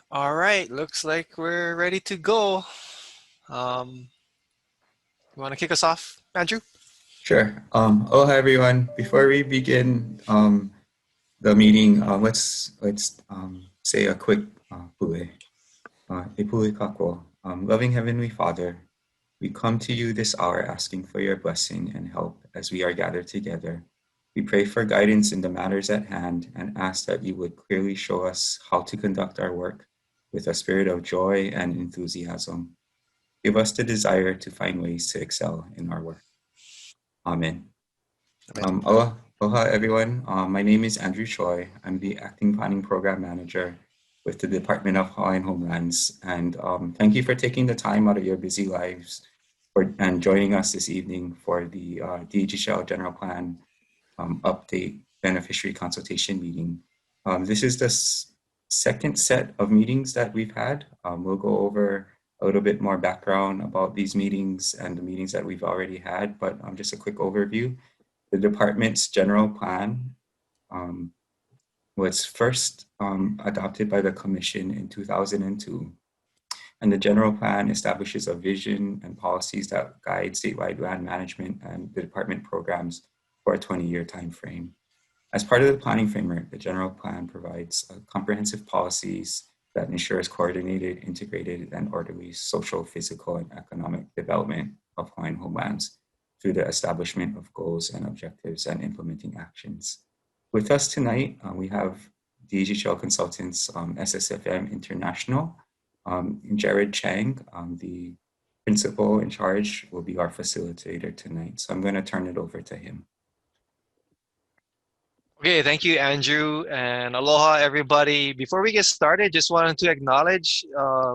All right, looks like we're ready to go. Um, you want to kick us off, Andrew? Sure. Aloha everyone. Before we begin the meeting, let's say a quick pule. E pule kako. Loving Heavenly Father, we come to you this hour asking for your blessing and help as we are gathered together. We pray for guidance in the matters at hand and ask that you would clearly show us how to conduct our work with a spirit of joy and enthusiasm. Give us the desire to find ways to excel in our work. Amen. Amen. Aloha everyone. My name is Andrew Choi. I'm the Acting Planning Program Manager with the Department of Hawaiian Homelands. And thank you for taking the time out of your busy lives and joining us this evening for the DHHL General Plan Update Beneficiary Consultation meeting. This is the second set of meetings that we've had. We'll go over a little bit more background about these meetings and the meetings that we've already had, but just a quick overview. The department's general plan um, was first adopted by the commission in 2002, and the general plan establishes a vision and policies that guide statewide land management and the department programs for a 20-year time frame. As part of the planning framework, the general plan provides comprehensive policies that ensures coordinated, integrated, and orderly social, physical, and economic development of Hawaiian homelands through the establishment of goals and objectives and implementing actions. With us tonight, we have DHHL Consultants, SSFM International. Jared Chang, the principal in charge, will be our facilitator tonight. So I'm going to turn it over to him. Okay, thank you, Andrew, and aloha, everybody. Before we get started, just wanted to acknowledge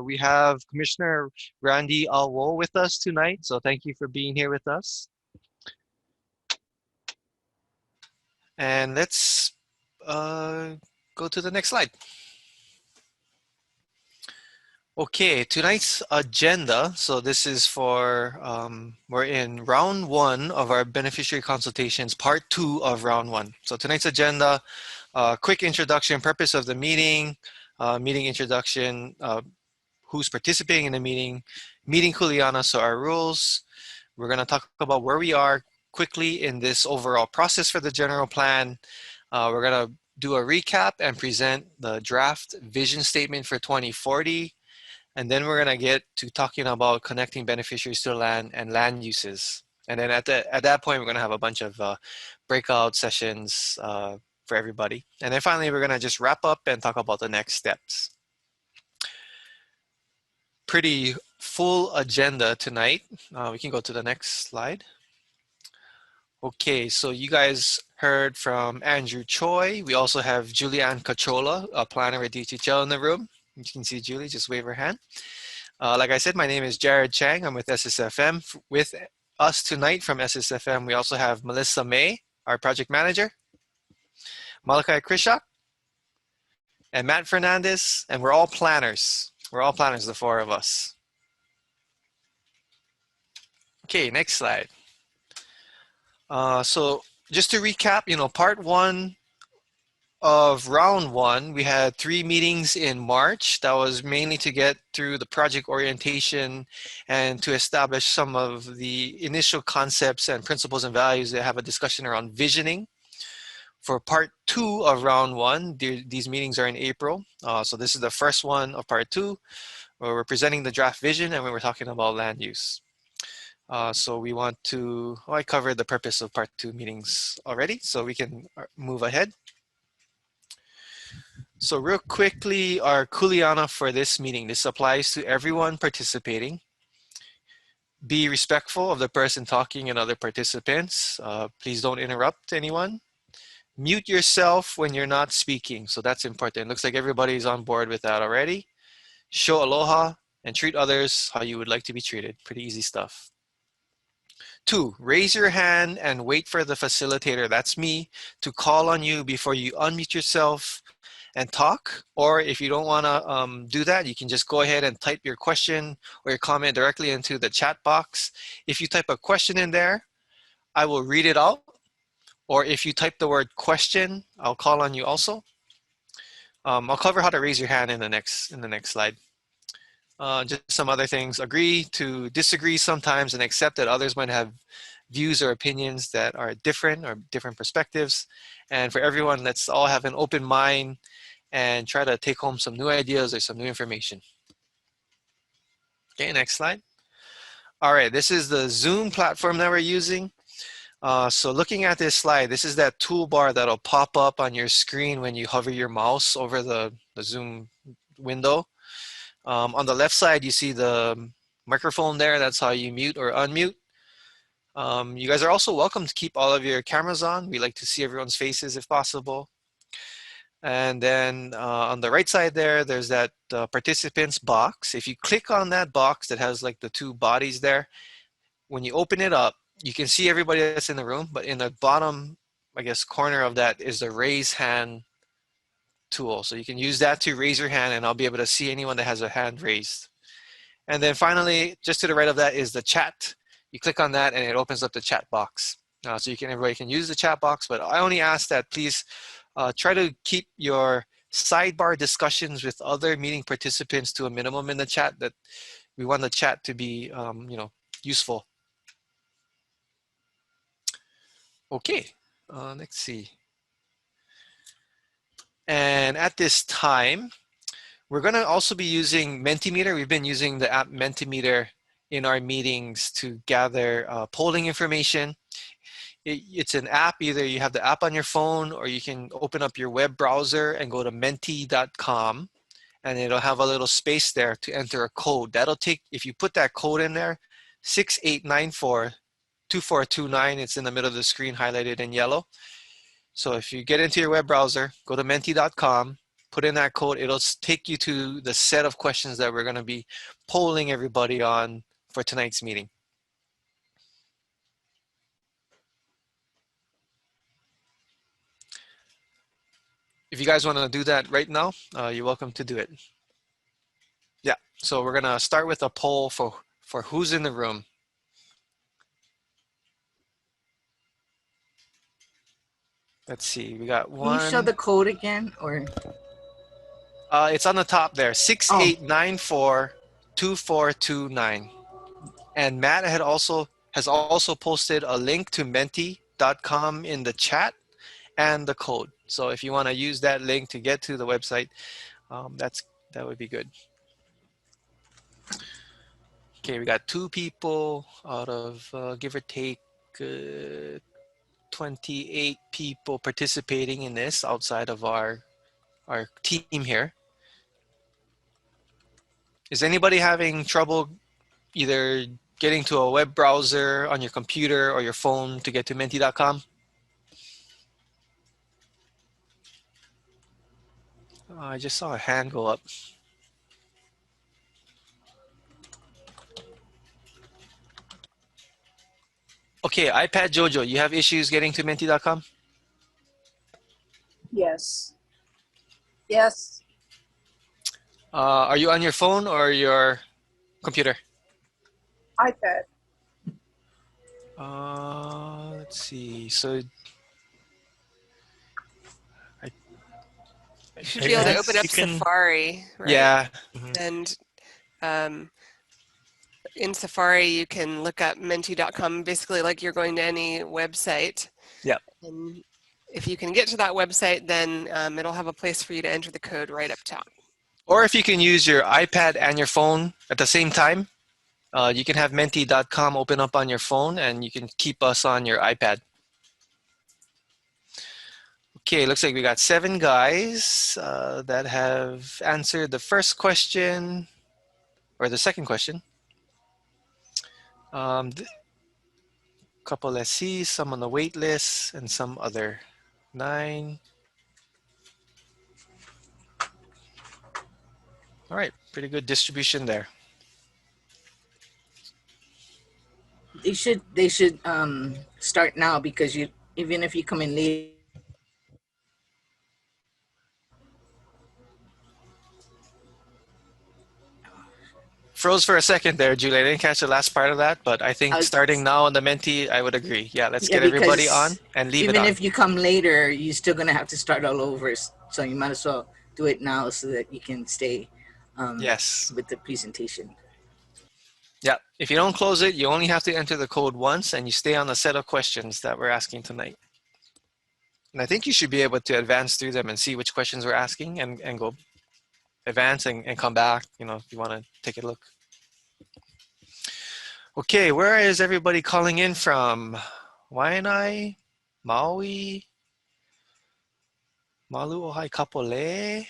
we have Commissioner Randy Alwo with us tonight, so thank you for being here with us. And let's go to the next slide. Okay, tonight's agenda. So this is for, we're in round one of our beneficiary consultations, part two of round one. So tonight's agenda, quick introduction, purpose of the meeting, meeting introduction, who's participating in the meeting kuleana, so our rules. We're gonna talk about where we are quickly in this overall process for the general plan. We're gonna do a recap and present the draft vision statement for 2040. And then we're gonna get to talking about connecting beneficiaries to land and land uses. And then at that point, we're gonna have a bunch of breakout sessions for everybody. And then finally, we're gonna just wrap up and talk about the next steps. Pretty full agenda tonight. We can go to the next slide. Okay, so you guys heard from Andrew Choi. We also have Julianne Cachola, a planner at DHHL in the room. You can see Julie, just wave her hand. Like I said, my name is Jared Chang. I'm with SSFM. With us tonight from SSFM, we also have Melissa May, our project manager, Malachi Krishak, and Matt Fernandez, and we're all planners. We're all planners, the four of us. Okay, next slide. So just to recap, part one of round one, we had 3 meetings in March. That was mainly to get through the project orientation and to establish some of the initial concepts and principles and values that have a discussion around visioning. For part 2 of round one, these meetings are in April. So this is the first one of part 2, where we're presenting the draft vision and we're talking about land use. So we want to, I covered the purpose of part 2 meetings already, so we can move ahead. So real quickly, our kuleana for this meeting. This applies to everyone participating. Be respectful of the person talking and other participants. Please don't interrupt anyone. Mute yourself when you're not speaking. So that's important. It looks like everybody's on board with that already. Show aloha and treat others how you would like to be treated. Pretty easy stuff. 2, raise your hand and wait for the facilitator, that's me, to call on you before you unmute yourself and talk. Or if you don't want to do that, you can just go ahead and type your question or your comment directly into the chat box. If you type a question in there, I will read it out. Or if you type the word question, I'll call on you also. I'll cover how to raise your hand in the next slide. Just some other things. Agree to disagree sometimes and accept that others might have views or opinions that are different or different perspectives. And for everyone, let's all have an open mind and try to take home some new ideas or some new information. Okay, next slide. All right, this is the Zoom platform that we're using. So looking at this slide, this is that toolbar that'll pop up on your screen when you hover your mouse over the Zoom window. On the left side, you see the microphone there. That's how you mute or unmute. You guys are also welcome to keep all of your cameras on. We like to see everyone's faces if possible. And then on the right side there, there's that participants box. If you click on that box that has like the two bodies there, when you open it up, you can see everybody that's in the room, but in the bottom, I guess, corner of that is the raise hand tool. So you can use that to raise your hand and I'll be able to see anyone that has a hand raised. And then finally, just to the right of that is the chat. You click on that and it opens up the chat box. So everybody can use the chat box, but I only ask that please try to keep your sidebar discussions with other meeting participants to a minimum in the chat. That we want the chat to be useful. Okay, let's see. And at this time, we're going to also be using Mentimeter. We've been using the app Mentimeter in our meetings to gather polling information. It's an app. Either you have the app on your phone or you can open up your web browser and go to menti.com and it'll have a little space there to enter a code. That'll take, if you put that code in there, 6894-2429, it's in the middle of the screen highlighted in yellow. So if you get into your web browser, go to menti.com, put in that code, it'll take you to the set of questions that we're going to be polling everybody on for tonight's meeting. If you guys want to do that right now, you're welcome to do it. Yeah, so we're going to start with a poll for who's in the room. Let's see, we got one. Can you show the code again, or? It's on the top there, 6894-2429. And Matt has also posted a link to menti.com in the chat and the code. So if you want to use that link to get to the website, that would be good. Okay, we got 2 people out of give or take 28 people participating in this outside of our team here. Is anybody having trouble either getting to a web browser on your computer or your phone to get to menti.com? I just saw a hand go up. Okay, iPad Jojo, you have issues getting to menti.com? Yes. Yes. Are you on your phone or your computer? iPad. Let's see. So you should be able to open up Safari, right? Yeah. And in Safari, you can look up menti.com, basically like you're going to any website. Yeah. And if you can get to that website, then it'll have a place for you to enter the code right up top. Or if you can use your iPad and your phone at the same time, you can have menti.com open up on your phone and you can keep us on your iPad. Okay, looks like we got 7 guys that have answered the first question or the second question. Couple, let's see, some on the wait list and some other. 9. All right, pretty good distribution there. They should start now, because even if you come in late. Froze for a second there, Julie. I didn't catch the last part of that, but I think starting now on the Menti, I would agree. Yeah, let's get everybody on and leave it on. Even if you come later, you're still going to have to start all over. So you might as well do it now so that you can stay Yes. with the presentation. Yeah. If you don't close it, you only have to enter the code once and you stay on the set of questions that we're asking tonight. And I think you should be able to advance through them and see which questions we're asking and go advance and come back, you know, if you want to take a look. Okay, where is everybody calling in from? Waianae, Maui, Maluohai Kapolei,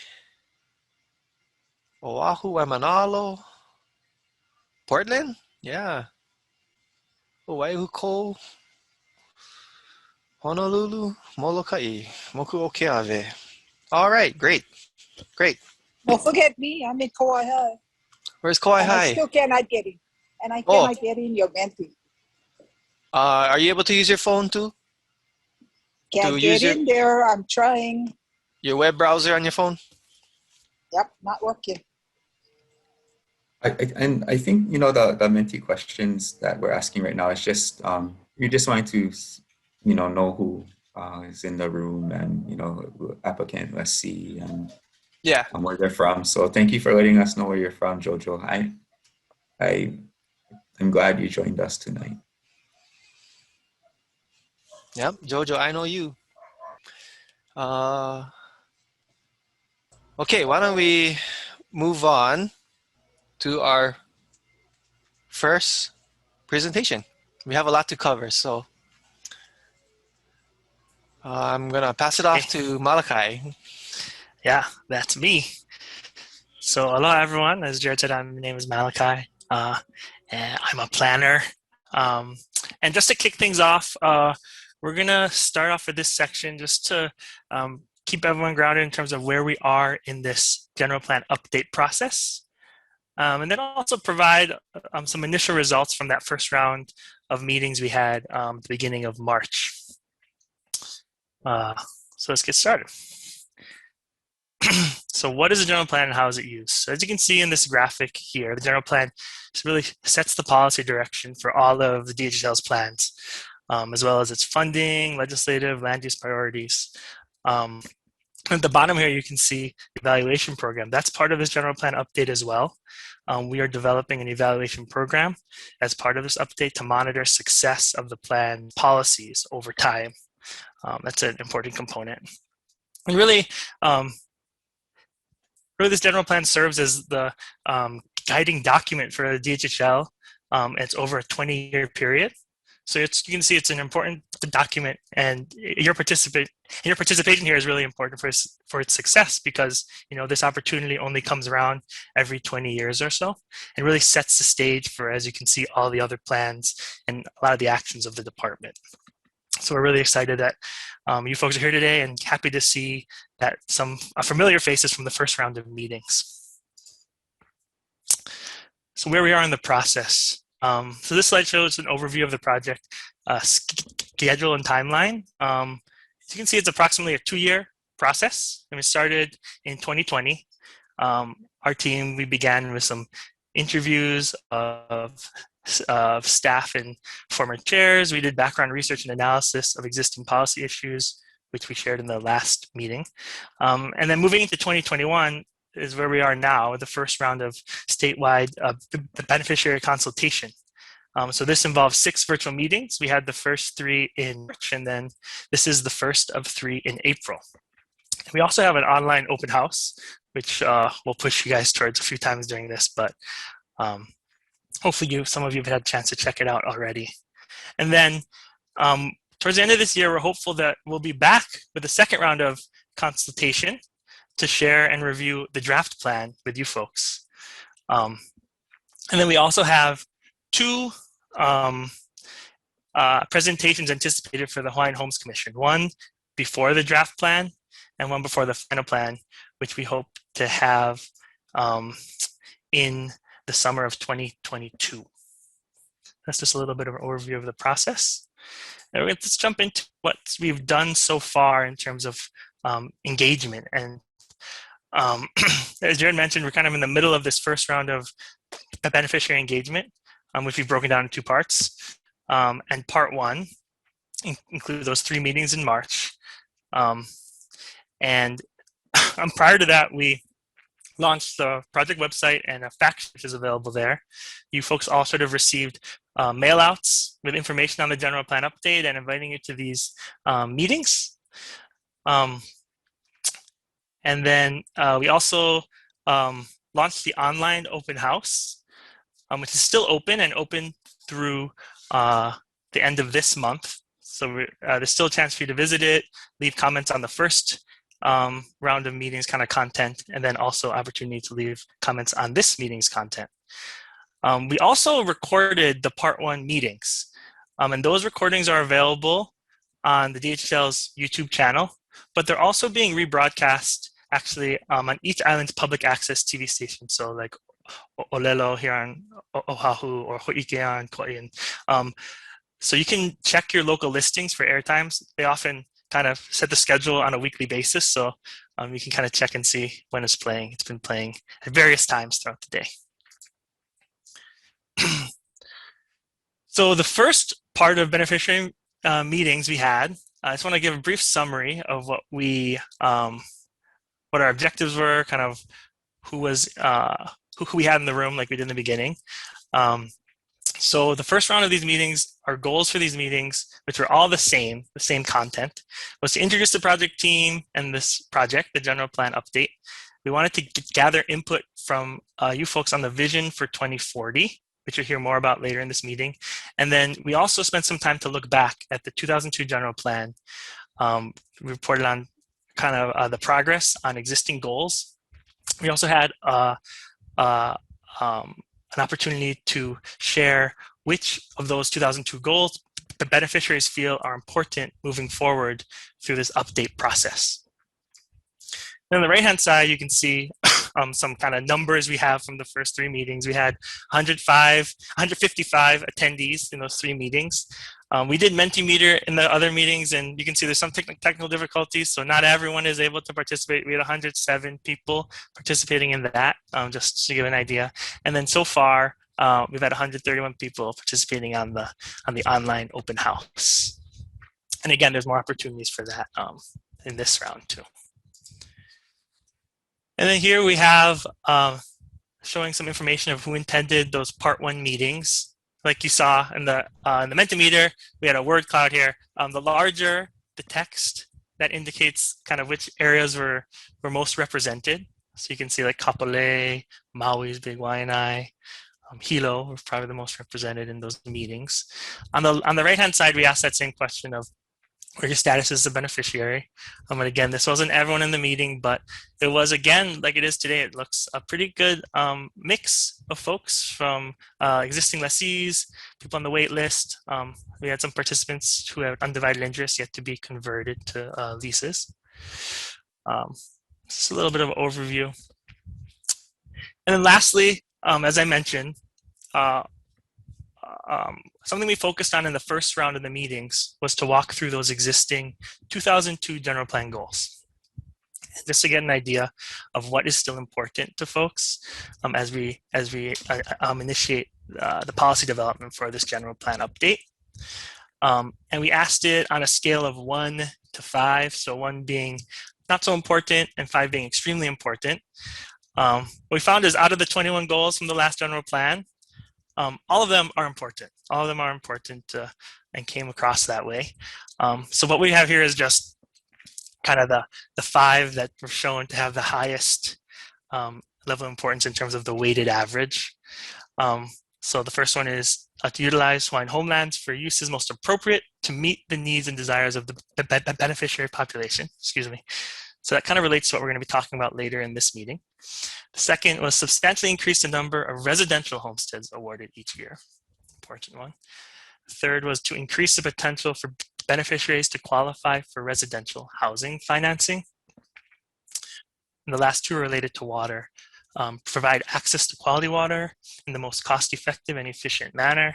Oahu, Waimanalo, Portland? Yeah. Waiuko, Honolulu, Molokai, Moku Okeawe. All right, great. Great. Don't forget me. I'm in Kauai High. Where's Kauai And I High? still cannot get in. And I Oh. cannot get in your Menti. Are you able to use your phone too? Can't To get use your- in there. I'm trying. Your web browser on your phone? Yep, not working. And I think, you know, the Menti questions that we're asking right now is just, you just want to, you know who is in the room and, you know, applicant, let's see, and Yeah. where they're from. So thank you for letting us know where you're from, Jojo. I'm glad you joined us tonight. Yep, Jojo, I know you. Okay, why don't we move on to our first presentation. We have a lot to cover, so I'm gonna pass it off to Malachi. Yeah, that's me. So hello everyone, as Jared said, my name is Malachi. And I'm a planner. And just to kick things off, we're gonna start off with this section just to keep everyone grounded in terms of where we are in this general plan update process. And then also provide some initial results from that first round of meetings we had at the beginning of March. So let's get started. So what is a general plan and how is it used? So as you can see in this graphic here, the general plan really sets the policy direction for all of the DHHL's plans, as well as its funding, legislative, land use priorities. At the bottom here, you can see the evaluation program. That's part of this general plan update as well. We are developing an evaluation program as part of this update to monitor success of the plan policies over time. That's an important component. And really, this general plan serves as the guiding document for the DHHL. It's over a 20-year period. So you can see it's an important document, and your participation here is really important for its success, because this opportunity only comes around every 20 years or so, and really sets the stage for, as you can see, all the other plans and a lot of the actions of the department. So we're really excited that you folks are here today, and happy to see that some familiar faces from the first round of meetings. So where we are in the process. So this slide shows an overview of the project schedule and timeline. As you can see, it's approximately a 2-year process, and we started in 2020. Our team, we began with some interviews of staff and former chairs. We did background research and analysis of existing policy issues, which we shared in the last meeting. And then moving into 2021 is where we are now, the first round of statewide the Beneficiary Consultation. So this involves 6 virtual meetings. We had the first 3 in March, and then this is the first of 3 in April. We also have an online open house, which we'll push you guys towards a few times during this, but hopefully some of you have had a chance to check it out already. And then towards the end of this year, we're hopeful that we'll be back with the second round of consultation to share and review the draft plan with you folks. And then we also have 2 presentations anticipated for the Hawaiian Homes Commission, one before the draft plan and one before the final plan, which we hope to have in the summer of 2022. That's just a little bit of an overview of the process. And let's jump into what we've done so far in terms of engagement. And as Jared mentioned, we're kind of in the middle of this first round of beneficiary engagement, which we've broken down in 2 parts. And part 1 includes those 3 meetings in March. And prior to that, we launched the project website and a fact sheet is available there. You folks all should have received mail outs with information on the general plan update and inviting you to these meetings. And then we also launched the online open house, which is still open and open through the end of this month. So there's still a chance for you to visit it, leave comments on the first round of meetings kind of content, and then also opportunity to leave comments on this meeting's content. We also recorded the part 1 meetings, and those recordings are available on the DHHL's YouTube channel, but they're also being rebroadcast actually on each island's public access TV station. So like Olelo here on Oahu or Ho'ike on Kauai. So you can check your local listings for airtimes. They often kind of set the schedule on a weekly basis, so you can kind of check and see when it's playing. It's been playing at various times throughout the day. So the first part of beneficiary meetings we had, I just want to give a brief summary of what we, what our objectives were, kind of who was who we had in the room, like we did in the beginning. So the first round of these meetings, our goals for these meetings, which were all the same content, was to introduce the project team and this project, the general plan update. We wanted to gather input from you folks on the vision for 2040, which you'll hear more about later in this meeting. And then we also spent some time to look back at the 2002 general plan. We reported on kind of the progress on existing goals. We also had an opportunity to share which of those 2002 goals the beneficiaries feel are important moving forward through this update process. And on the right-hand side, you can see some kind of numbers we have from the first 3 meetings. We had 155 attendees in those 3 meetings. We did Mentimeter in the other meetings, and you can see there's some technical difficulties, so not everyone is able to participate. We had 107 people participating in that, just to give an idea. And then so far, we've had 131 people participating on the online open house. And again, there's more opportunities for that in this round too. And then here we have showing some information of who attended those part 1 meetings. Like you saw in the Mentimeter, we had a word cloud here. The larger the text, that indicates kind of which areas were most represented. So you can see like Kapolei, Maui's Big Waianae, Hilo were probably the most represented in those meetings. On the right-hand side, we asked that same question of where your status is a beneficiary. And again, this wasn't everyone in the meeting, but it was, again, like it is today. It looks a pretty good mix of folks from existing lessees, people on the wait list. We had some participants who have undivided interest yet to be converted to leases. Just a little bit of an overview. And then lastly, as I mentioned, something we focused on in the first round of the meetings was to walk through those existing 2002 general plan goals, just to get an idea of what is still important to folks as we initiate the policy development for this general plan update. And we asked it on a scale of 1 to 5, so 1 being not so important and 5 being extremely important. What we found is out of the 21 goals from the last general plan, all of them are important. All of them are important and came across that way. So what we have here is just kind of the 5 that were shown to have the highest level of importance in terms of the weighted average. So the first one is to utilize Hawaiian homelands for uses most appropriate to meet the needs and desires of the beneficiary population. Excuse me. So that kind of relates to what we're going to be talking about later in this meeting. The second was substantially increase the number of residential homesteads awarded each year. Important one. The third was to increase the potential for beneficiaries to qualify for residential housing financing. And the last 2 are related to water. Provide access to quality water in the most cost-effective and efficient manner,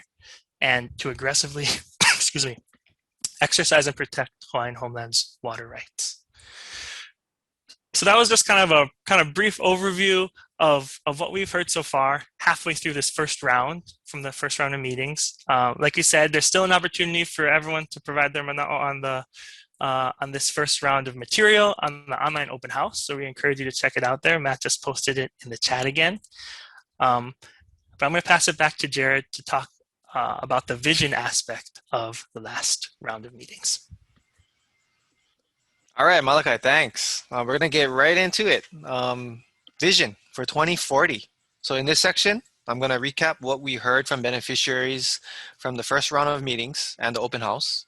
and to aggressively, excuse me, exercise and protect Hawaiian homelands' water rights. So that was just kind of a brief overview of what we've heard so far, halfway through this first round, from the first round of meetings. Like we said, there's still an opportunity for everyone to provide their mana'o on the on this first round of material on the online open house. So we encourage you to check it out there. Matt just posted it in the chat again. But I'm going to pass it back to Jared to talk about the vision aspect of the last round of meetings. All right, Malachi, thanks. We're going to get right into it. Vision for 2040. So in this section, I'm going to recap what we heard from beneficiaries from the first round of meetings and the open house.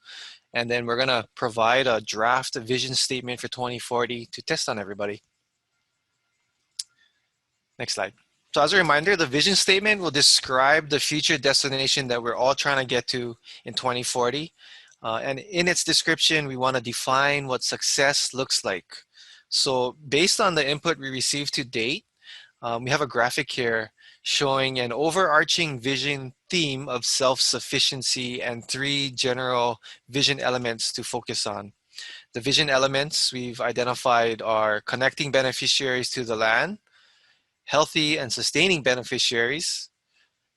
And then we're going to provide a draft vision statement for 2040 to test on everybody. Next slide. So as a reminder, the vision statement will describe the future destination that we're all trying to get to in 2040. And in its description, we want to define what success looks like. So based on the input we received to date, we have a graphic here showing an overarching vision theme of self-sufficiency and 3 general vision elements to focus on. The vision elements we've identified are connecting beneficiaries to the land, healthy and sustaining beneficiaries,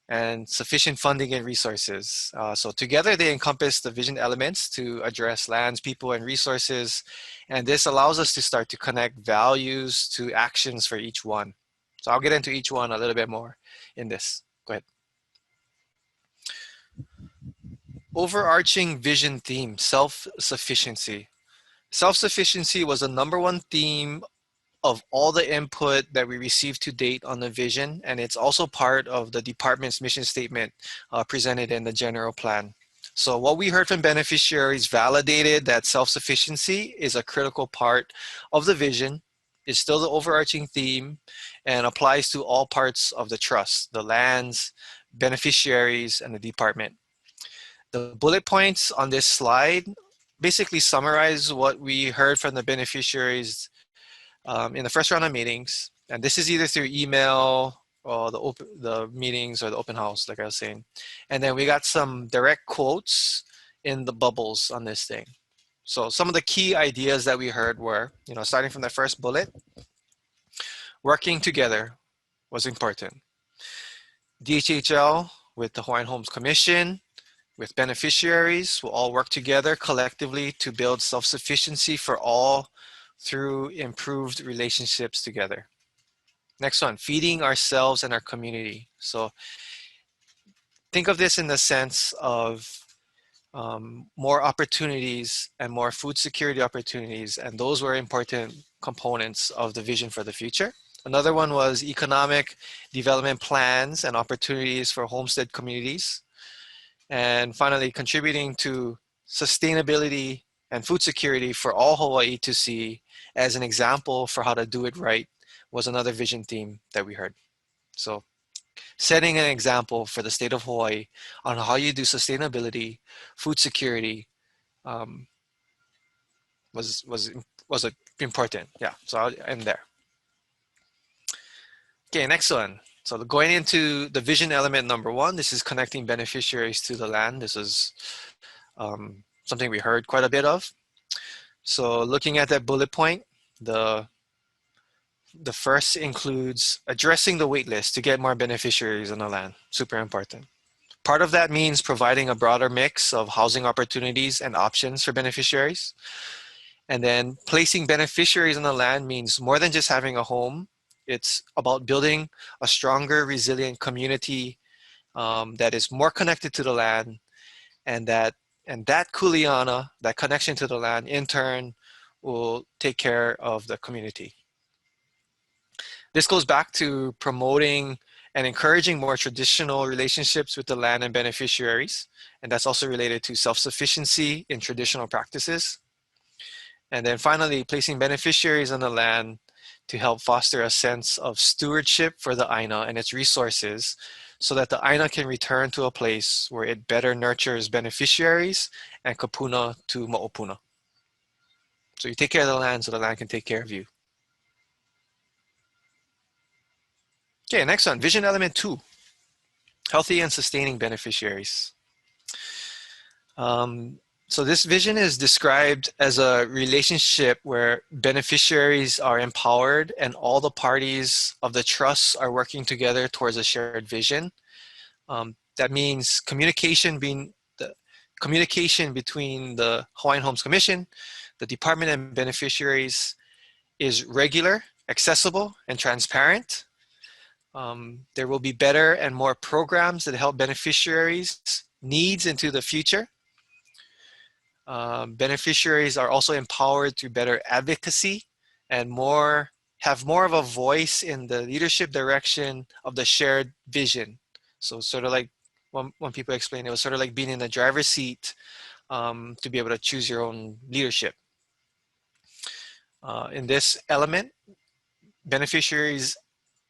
and sufficient funding and resources. So together they encompass the vision elements to address lands, people, and resources. And this allows us to start to connect values to actions for each one. So I'll get into each one a little bit more in this. Go ahead. Overarching vision theme, self-sufficiency. Self-sufficiency was the #1 theme of all the input that we received to date on the vision, and it's also part of the department's mission statement presented in the general plan. So what we heard from beneficiaries validated that self-sufficiency is a critical part of the vision, is still the overarching theme, and applies to all parts of the trust, the lands, beneficiaries, and the department. The bullet points on this slide basically summarize what we heard from the beneficiaries in the first round of meetings, and this is either through email or the meetings or the open house, like I was saying. And then we got some direct quotes in the bubbles on this thing. So some of the key ideas that we heard were, starting from the first bullet, working together was important. DHHL with the Hawaiian Homes Commission, with beneficiaries will all work together collectively to build self-sufficiency for all through improved relationships together. Next one, feeding ourselves and our community. So think of this in the sense of more opportunities and more food security opportunities, and those were important components of the vision for the future. Another one was economic development plans and opportunities for homestead communities. And finally, contributing to sustainability and food security for all Hawaii to see as an example for how to do it right was another vision theme that we heard. So setting an example for the state of Hawaii on how you do sustainability, food security was important. Yeah, so I'll end there. Okay, next one. So going into the vision element #1, this is connecting beneficiaries to the land. This is something we heard quite a bit of. So looking at that bullet point, the first includes addressing the wait list to get more beneficiaries on the land. Super important. Part of that means providing a broader mix of housing opportunities and options for beneficiaries. And then placing beneficiaries on the land means more than just having a home. It's about building a stronger, resilient community that is more connected to the land, and that kuleana, that connection to the land, in turn, will take care of the community. This goes back to promoting and encouraging more traditional relationships with the land and beneficiaries, and that's also related to self-sufficiency in traditional practices. And then finally, placing beneficiaries on the land to help foster a sense of stewardship for the aina and its resources, so that the aina can return to a place where it better nurtures beneficiaries and kapuna to mo'opuna. So you take care of the land so the land can take care of you. Okay, next one, vision element 2, healthy and sustaining beneficiaries. So this vision is described as a relationship where beneficiaries are empowered and all the parties of the trust are working together towards a shared vision. That means communication between the Hawaiian Homes Commission, the department and beneficiaries is regular, accessible, and transparent. There will be better and more programs that help beneficiaries' needs into the future. Beneficiaries are also empowered through better advocacy and have more of a voice in the leadership direction of the shared vision. So sort of like when people explain, it was sort of like being in the driver's seat to be able to choose your own leadership. In this element, beneficiaries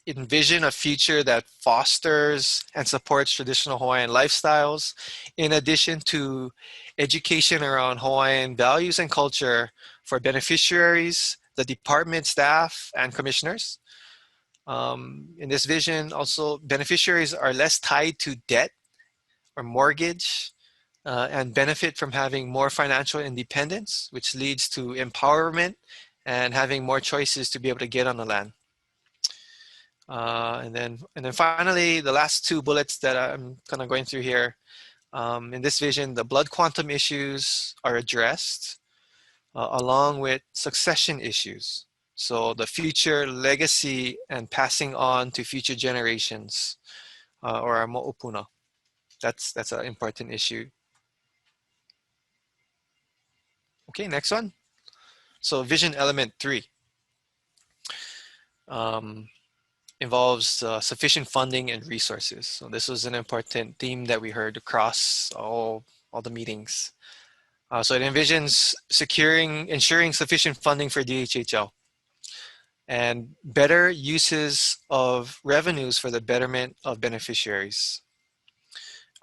envision a future that fosters and supports traditional Hawaiian lifestyles, in addition to education around Hawaiian values and culture for beneficiaries, the department staff, and commissioners. In this vision, also, beneficiaries are less tied to debt or mortgage and benefit from having more financial independence, which leads to empowerment and having more choices to be able to get on the land. And then finally, the last two bullets that I'm kind of going through here. In this vision, the blood quantum issues are addressed along with succession issues. So the future legacy and passing on to future generations, or our mo'opuna. That's an important issue. Okay, next one. So vision element 3 involves sufficient funding and resources. So this was an important theme that we heard across all the meetings. So it envisions ensuring sufficient funding for DHHL and better uses of revenues for the betterment of beneficiaries.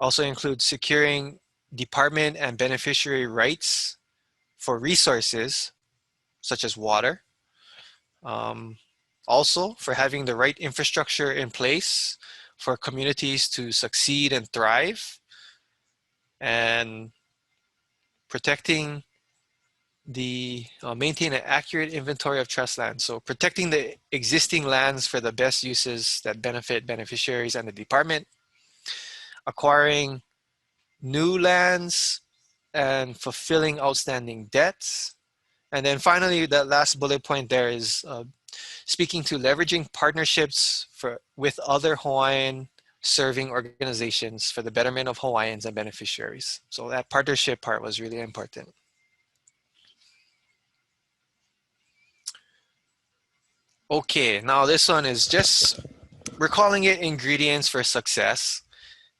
Also includes securing department and beneficiary rights for resources such as water. Also for having the right infrastructure in place for communities to succeed and thrive, and protecting maintain an accurate inventory of trust lands. So protecting the existing lands for the best uses that benefit beneficiaries and the department, acquiring new lands and fulfilling outstanding debts. And then finally, that last bullet point there is speaking to leveraging partnerships with other Hawaiian serving organizations for the betterment of Hawaiians and beneficiaries. So that partnership part was really important. Okay, now this one is just, we're calling it ingredients for success.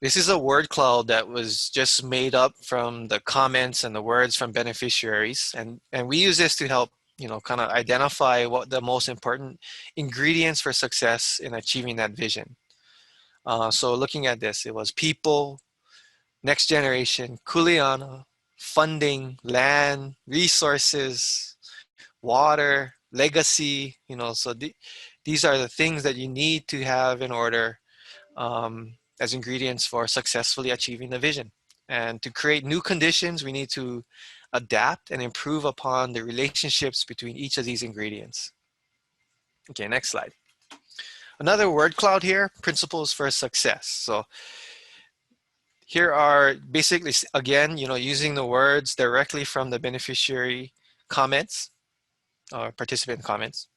This is a word cloud that was just made up from the comments and the words from beneficiaries. And we use this to help, kind of identify what the most important ingredients for success in achieving that vision. So looking at this, it was people, next generation, kuleana, funding, land, resources, water, legacy, so these are the things that you need to have in order as ingredients for successfully achieving the vision. And to create new conditions, we need to adapt and improve upon the relationships between each of these ingredients. Okay, next slide. Another word cloud here, principles for success. So here are basically, again, using the words directly from the beneficiary comments or participant comments.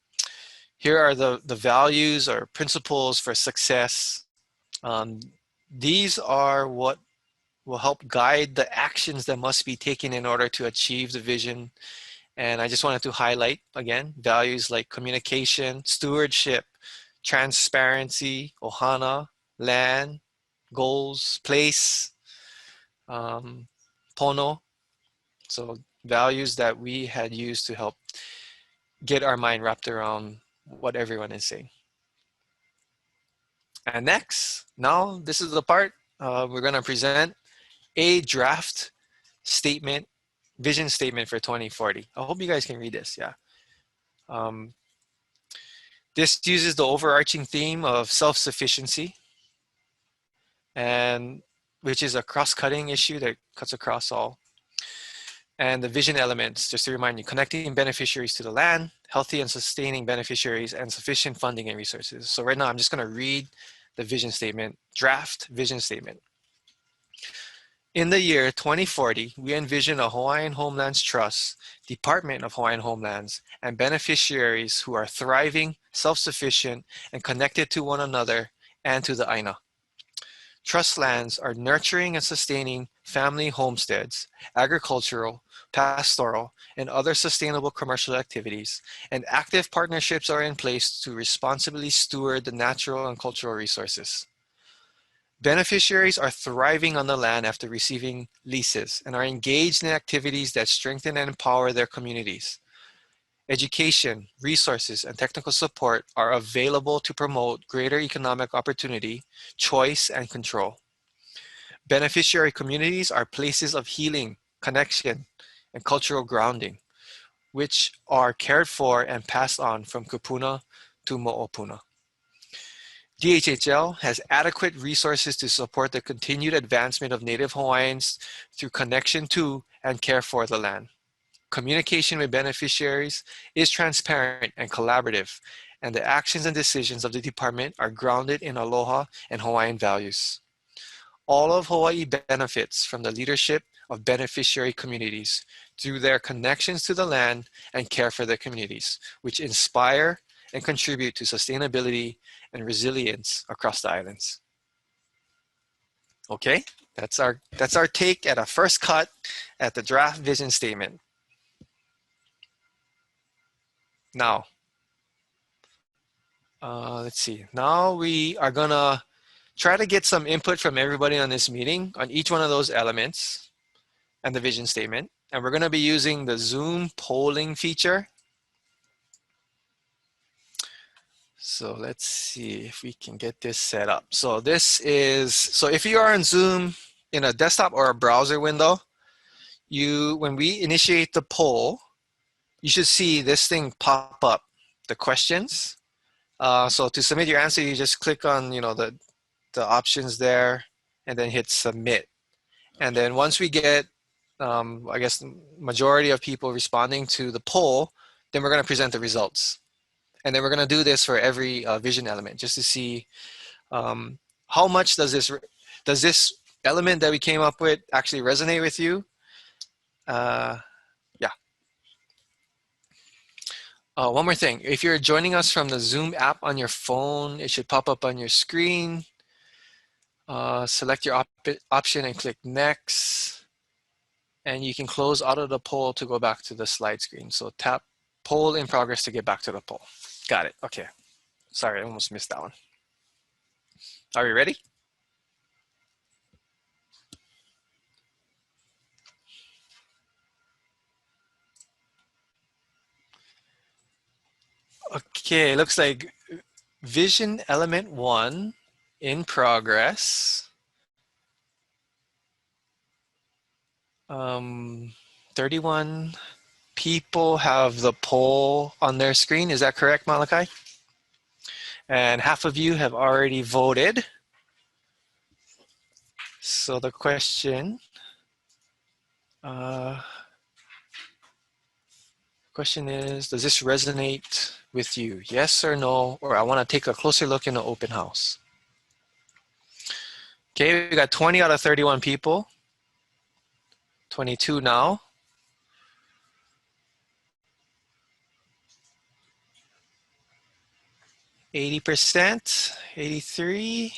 Here are the values or principles for success. These are what will help guide the actions that must be taken in order to achieve the vision. And I just wanted to highlight, again, values like communication, stewardship, transparency, ohana, land, goals, place, pono. So values that we had used to help get our mind wrapped around what everyone is saying. And next, now this is the part we're going to present a draft statement, vision statement for 2040. I hope you guys can read this, yeah. This uses the overarching theme of self-sufficiency, and which is a cross-cutting issue that cuts across all. And the vision elements, just to remind you, connecting beneficiaries to the land, healthy and sustaining beneficiaries, and sufficient funding and resources. So right now, I'm just going to read the vision statement, draft vision statement. In the year 2040, we envision a Hawaiian Homelands Trust, Department of Hawaiian Homelands, and beneficiaries who are thriving, self-sufficient, and connected to one another and to the Aina. Trust lands are nurturing and sustaining family homesteads, agricultural, pastoral, and other sustainable commercial activities, and active partnerships are in place to responsibly steward the natural and cultural resources. Beneficiaries are thriving on the land after receiving leases and are engaged in activities that strengthen and empower their communities. Education, resources, and technical support are available to promote greater economic opportunity, choice, and control. Beneficiary communities are places of healing, connection, and cultural grounding, which are cared for and passed on from kupuna to mo'opuna. DHHL has adequate resources to support the continued advancement of Native Hawaiians through connection to and care for the land. Communication with beneficiaries is transparent and collaborative, and the actions and decisions of the department are grounded in aloha and Hawaiian values. All of Hawaii benefits from the leadership of beneficiary communities through their connections to the land and care for their communities, which inspire and contribute to sustainability and resilience across the islands. Okay, that's our take at a first cut at the draft vision statement. Now, let's see. Now we are gonna try to get some input from everybody on this meeting on each one of those elements and the vision statement. And we're gonna be using the Zoom polling feature. So let's see if we can get this set up. So this is, so if you are on Zoom in a desktop or a browser window, when we initiate the poll, you should see this thing pop up, the questions. So to submit your answer, you just click on, the options there and then hit submit. And then once we get, I guess, majority of people responding to the poll, then we're gonna present the results. And then we're gonna do this for every vision element just to see how much does this element that we came up with actually resonate with you? Yeah. One more thing, if you're joining us from the Zoom app on your phone, it should pop up on your screen. Select your option and click next. And you can close out of the poll to go back to the slide screen. So tap poll in progress to get back to the poll. Got it, okay. Sorry, I almost missed that one. Are we ready? Okay, looks like vision element 1 in progress. 31 people have the poll on their screen. Is that correct, Malachi? And half of you have already voted. So the question is, does this resonate with you? Yes or no? Or I want to take a closer look in the open house. Okay, we got 20 out of 31 people. 22 now. 80%, 83.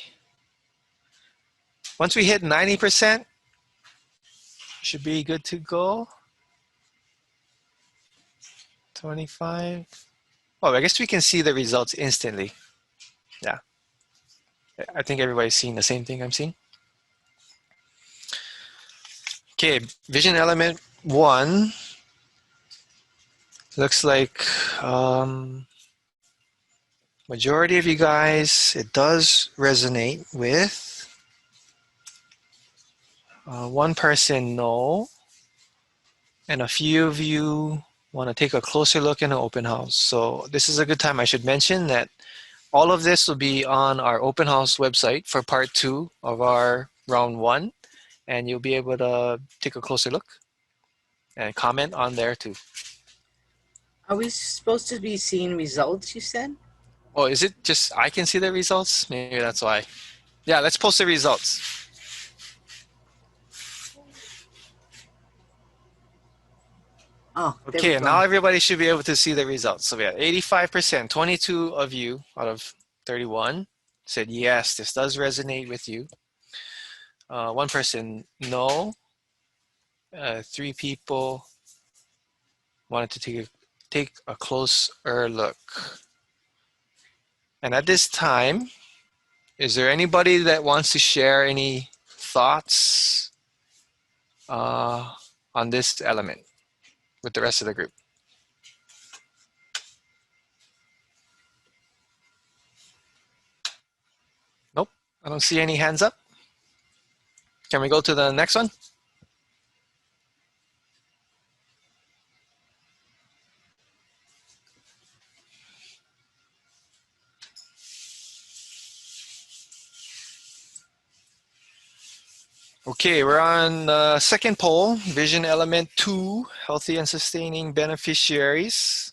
Once we hit 90%, should be good to go. 25. Oh, I guess we can see the results instantly. Yeah. I think everybody's seeing the same thing I'm seeing. Okay, vision element 1. Looks like majority of you guys, it does resonate with. One person, no. And a few of you want to take a closer look in an open house. So this is a good time. I should mention that all of this will be on our open house website for part 2 of our round 1. And you'll be able to take a closer look and comment on there too. Are we supposed to be seeing results, you said? Oh, is it just I can see the results? Maybe that's why. Yeah, let's post the results. Oh, there we Okay, now go. everybody should be able to see the results. So we had 85%, 22 of you out of 31 said yes, this does resonate with you. One person, no. Three people wanted to take a closer look. And at this time, is there anybody that wants to share any thoughts on this element with the rest of the group? Nope, I don't see any hands up. Can we go to the next one? Okay, we're on the second poll, vision element 2, healthy and sustaining beneficiaries.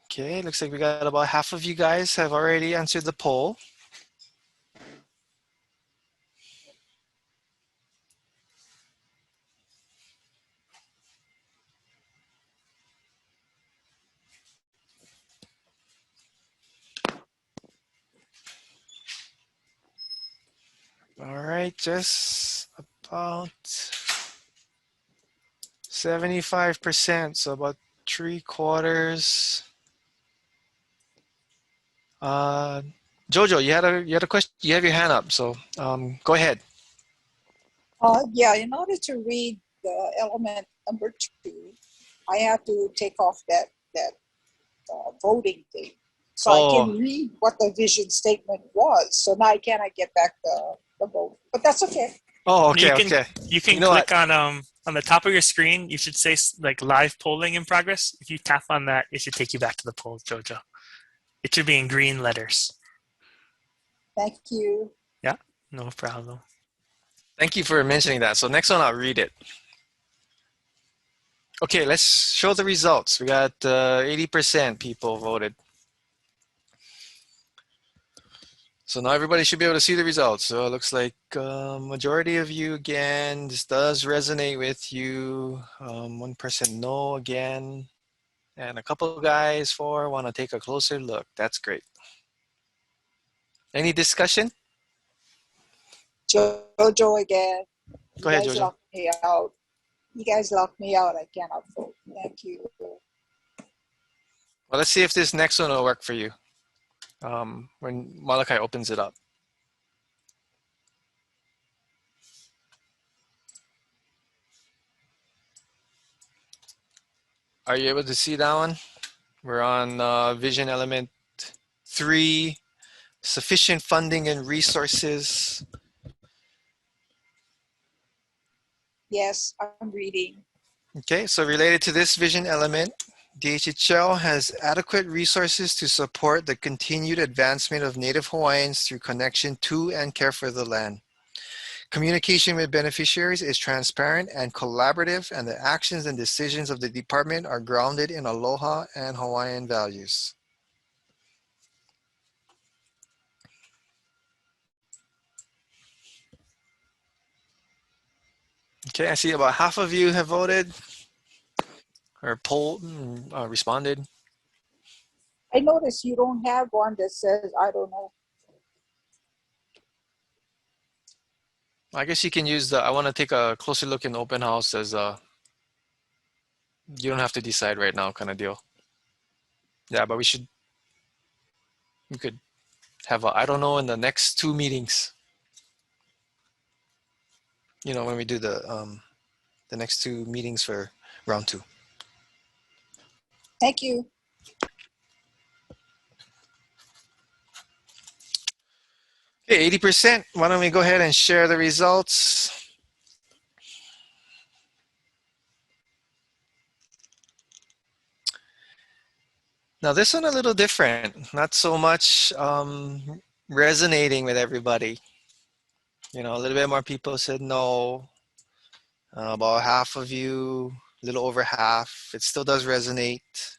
Okay, looks like we got about half of you guys have already answered the poll. All right, just about 75%, so about 3/4. Jojo, you had a question. You have your hand up, so go ahead. Yeah, in order to read the element number 2, I have to take off that voting thing. So I can read what the vision statement was. So now I cannot get back the vote. But that's okay. Oh, okay, You can You know click on the top of your screen. You should say like live polling in progress. If you tap on that, it should take you back to the poll, Jojo. It should be in green letters. Thank you. Yeah, no problem. Thank you for mentioning that. So next one, I'll read it. Okay, let's show the results. We got 80% people voted. So now everybody should be able to see the results. So it looks like majority of you, again, this does resonate with you. One person, no, again. And a couple of guys, 4, want to take a closer look. That's great. Any discussion? Jojo again. Go ahead, Jojo. Locked me out. You guys locked me out. I cannot vote. Thank you. Well, let's see if this next one will work for you when Malachi opens it up. Are you able to see that one? We're on vision element 3, sufficient funding and resources. Yes, I'm reading. Okay, so related to this vision element, DHHL has adequate resources to support the continued advancement of Native Hawaiians through connection to and care for the land. Communication with beneficiaries is transparent and collaborative, and the actions and decisions of the department are grounded in aloha and Hawaiian values. Okay, I see about half of you have voted or polled, responded. I notice you don't have one that says, I don't know. I guess you can use the, I want to take a closer look in the open house as a, you don't have to decide right now kind of deal. Yeah, but we could have a, I don't know, in the next 2 meetings. You know, when we do the next 2 meetings for round 2. Thank you. Okay, 80%. Why don't we go ahead and share the results? Now this one a little different. Not so much resonating with everybody. You know, a little bit more people said no. About half of you a little over half. It still does resonate.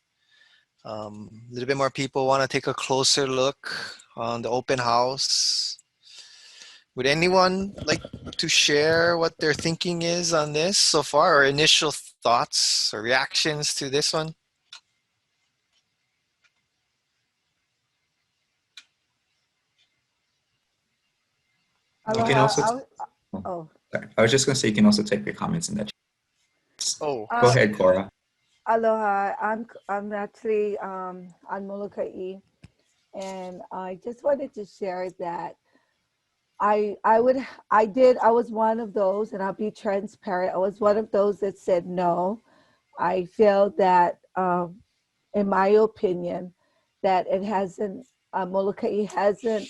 A little bit more people want to take a closer look on the open house. Would anyone like to share what their thinking is on this so far, or initial thoughts or reactions to this one? You can also, Oh, sorry, I was just going to say you can also type your comments in that chat. Oh, Go ahead, Cora. aloha. I'm actually on Molokai, and I just wanted to share that I was one of those, and I'll be transparent. I was one of those that said no. I feel that, in my opinion, that it hasn't, Molokai hasn't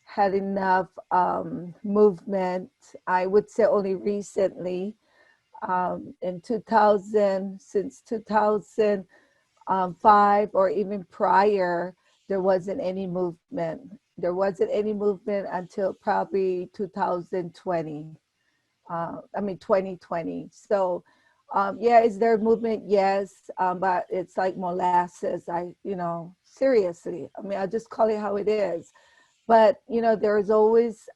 had enough movement. I would say only recently, in 2000, since 2005 or even prior, there wasn't any movement. There wasn't any movement until probably 2020. 2020. So, yeah, is there movement? Yes, but it's like molasses. Seriously. I mean, I'll just call it how it is. But there's always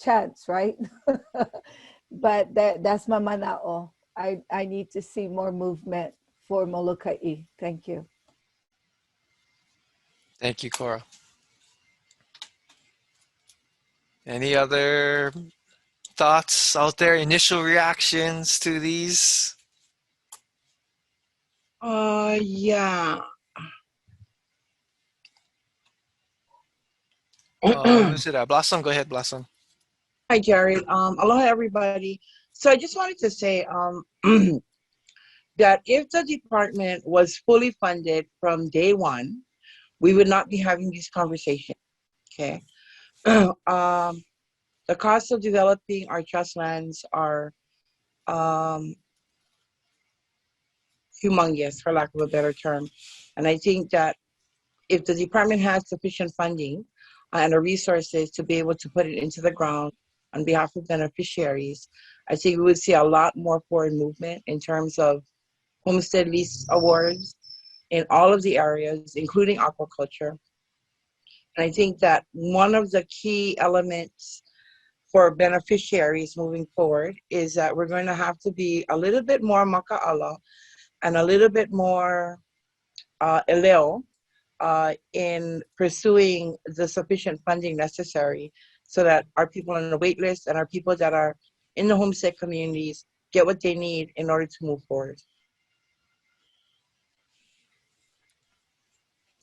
chance, right? But that's my mana'o. I need to see more movement for Molokai. Thank you. thank you, Cora. Any other thoughts out there? Initial reactions to these? Yeah. Who's it? Blossom, go ahead, Blossom. Hi, Jared. Aloha, everybody. So I just wanted to say that if the department was fully funded from day one, we would not be having these conversations. Okay. The cost of developing our trust lands are humongous, for lack of a better term. And I think that if the department has sufficient funding and the resources to be able to put it into the ground on behalf of beneficiaries, I think we would see a lot more forward movement in terms of homestead lease awards in all of the areas, including aquaculture. And I think that one of the key elements for beneficiaries moving forward is that we're going to have to be a little bit more maka'ala and a little bit more eleo in pursuing the sufficient funding necessary so that our people on the wait list and our people that are in the homestead communities get what they need in order to move forward.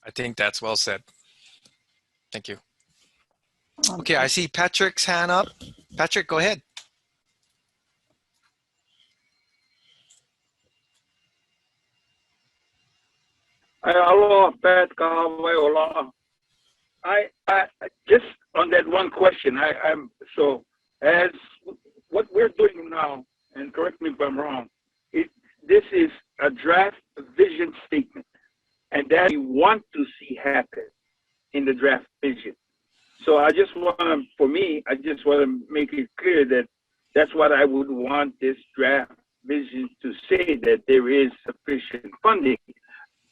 I think that's well said. Thank you. Okay, I see Patrick's hand up. Patrick, go ahead. Hello, Pat. I just on that one question. I'm so as what we're doing now, and correct me if I'm wrong. This is a draft vision statement, and that we want to see happen in the draft vision. So I just want to, for me, I just want to make it clear that that's what I would want this draft vision to say, that there is sufficient funding.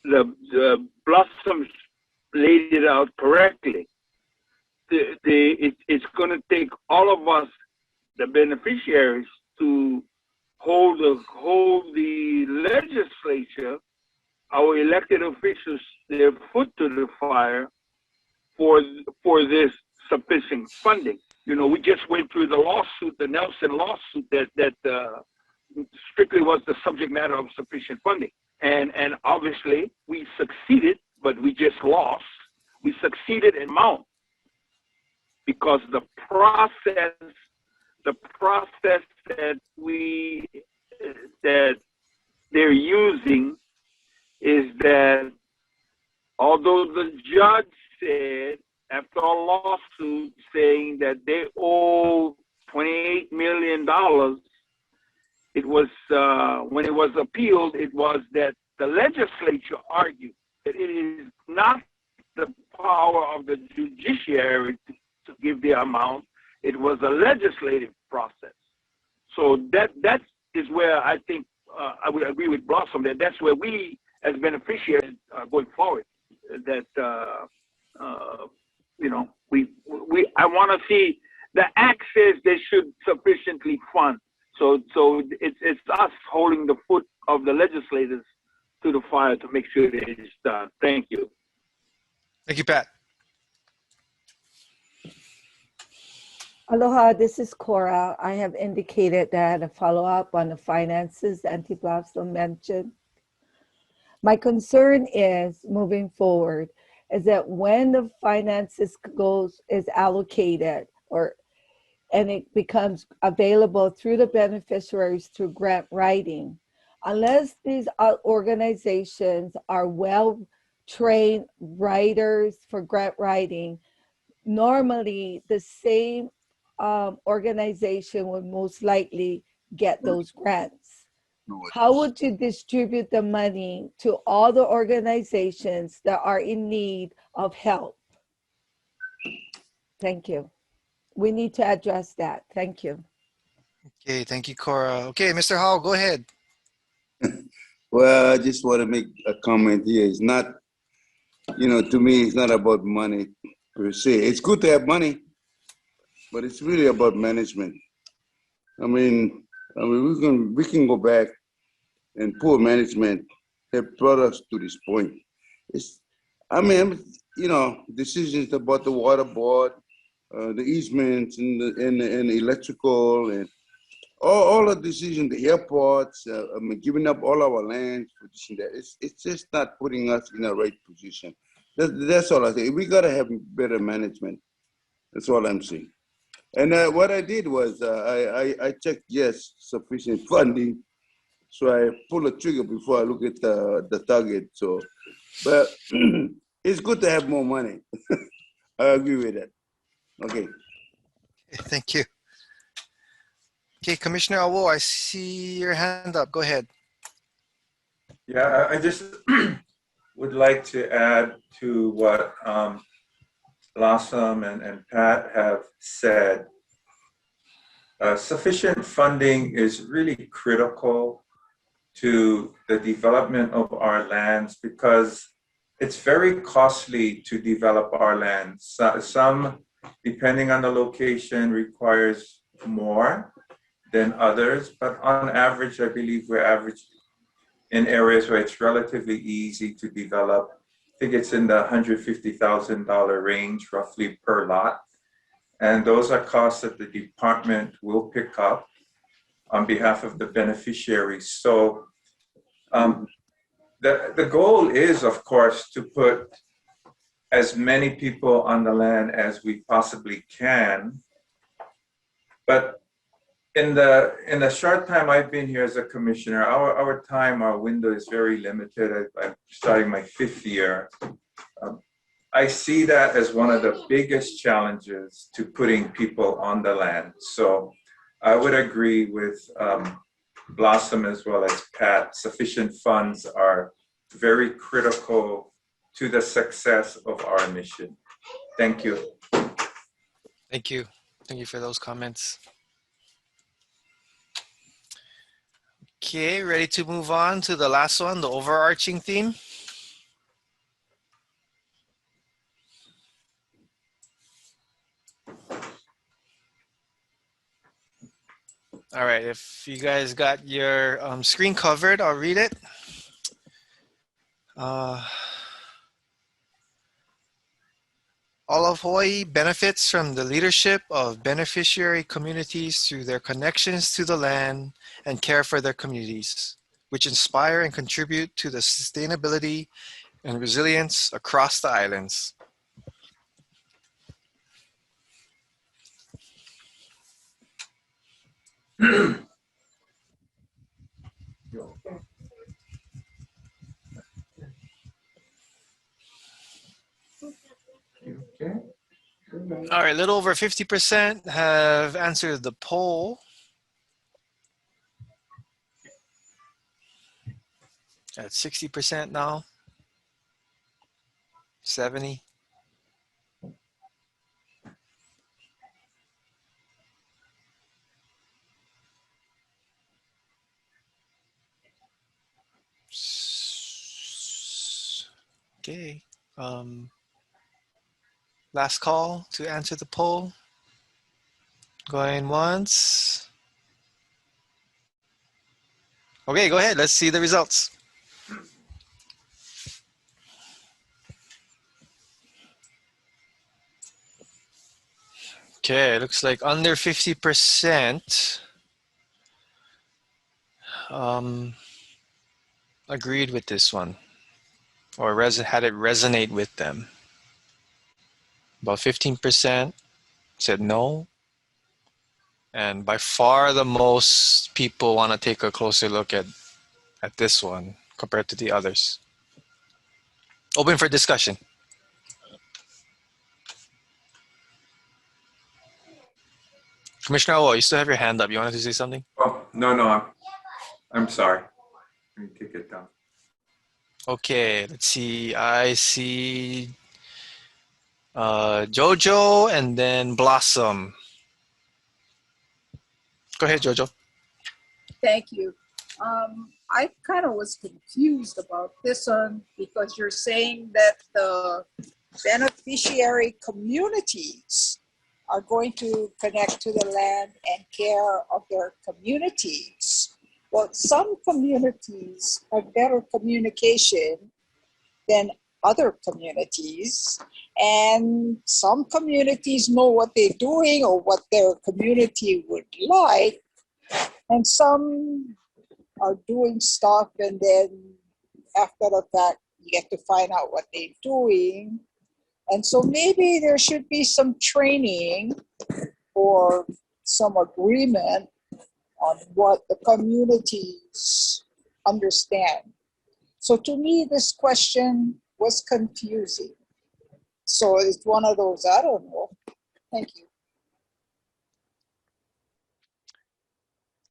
The Blossoms laid it out correctly. It's going to take all of us, the beneficiaries, to hold the legislature, our elected officials, their foot to the fire for this sufficient funding. We just went through the lawsuit, the Nelson lawsuit, that strictly was the subject matter of sufficient funding. And obviously we succeeded, but we just lost. We succeeded in amount because the process that they're using is that although the judge said after a lawsuit saying that they owe $28 million, it was, when it was appealed, it was that the legislature argued that it is not the power of the judiciary to give the amount. It was a legislative process. So that is where I think I would agree with Blossom that that's where we as beneficiaries are going forward. That you know, I want to see the act says they should sufficiently fund. So it's us holding the foot of the legislators to the fire to make sure that it's done. Thank you. Thank you, Pat. Aloha, this is Cora. I have indicated that a follow-up on the finances Auntie Blossom mentioned. My concern is moving forward is that when the finances is allocated and it becomes available through the beneficiaries through grant writing, unless these organizations are well-trained writers for grant writing, normally the same organization would most likely get those grants. How would you distribute the money to all the organizations that are in need of help? Thank you. We need to address that. Thank you. Okay, thank you, Cora. Okay, Mr. Howell, go ahead. Well, I just want to make a comment here. It's not, to me, it's not about money per se. It's good to have money, but it's really about management. I mean, we can go back and poor management have brought us to this point. Decisions about the water board, the easements and the electrical and all the decisions, the airports, giving up all our land for this and that. It's just not putting us in the right position. That's all I say. We gotta have better management. That's all I'm saying. And what I did was I checked yes, sufficient funding. So I pull the trigger before I look at the target. So, but it's good to have more money. I agree with that. Okay. Thank you. Okay, Commissioner Awo, I see your hand up. Go ahead. Yeah, I just would like to add to what Blossom and Pat have said. Sufficient funding is really critical to the development of our lands because it's very costly to develop our lands. Some, depending on the location, requires more than others, but on average, I believe we're average in areas where it's relatively easy to develop. I think it's in the $150,000 range, roughly per lot. And those are costs that the department will pick up on behalf of the beneficiaries. So the goal is, of course, to put as many people on the land as we possibly can. But in the short time I've been here as a commissioner, our window is very limited. I'm starting my 5th year. I see that as one of the biggest challenges to putting people on the land. So I would agree with Blossom as well as Pat. Sufficient funds are very critical to the success of our mission. Thank you. Thank you. Thank you for those comments. Okay, ready to move on to the last one, the overarching theme. All right, if you guys got your screen covered, I'll read it. All of Hawaii benefits from the leadership of beneficiary communities through their connections to the land and care for their communities, which inspire and contribute to the sustainability and resilience across the islands. Okay. All right, a little over 50% have answered the poll. At 60% now. 70. Okay. Last call to answer the poll. Going once. Okay, go ahead. Let's see the results. Okay, looks like under 50% agreed with this one, or had it resonate with them. About 15% said no, and by far the most people want to take a closer look at this one compared to the others. Open for discussion. Commissioner Awo, you still have your hand up. You wanted to say something? Oh, no, I'm sorry. Let me take it down. Okay, let's see. I see Jojo and then Blossom. Go ahead, Jojo. Thank you. I kind of was confused about this one because you're saying that the beneficiary communities are going to connect to the land and care of their communities. Well, some communities have better communication than other communities, and some communities know what they're doing or what their community would like, and some are doing stuff and then after the fact you get to find out what they're doing. And so maybe there should be some training or some agreement on what the communities understand. So to me, this question was confusing. So it's one of those, I don't know. Thank you.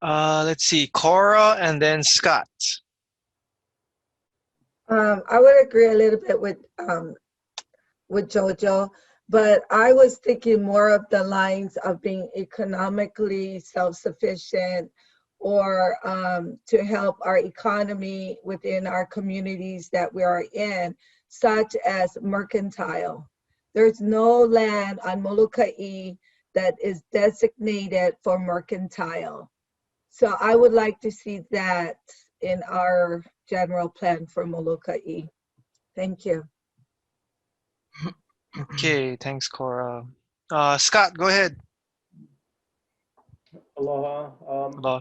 Let's see, Cora and then Scott. I would agree a little bit with Jojo, but I was thinking more of the lines of being economically self-sufficient or to help our economy within our communities that we are in, such as mercantile. There's no land on Molokai that is designated for mercantile. So I would like to see that in our general plan for Molokai. Thank you. Okay, thanks, Cora. Scott, go ahead. Aloha. Aloha.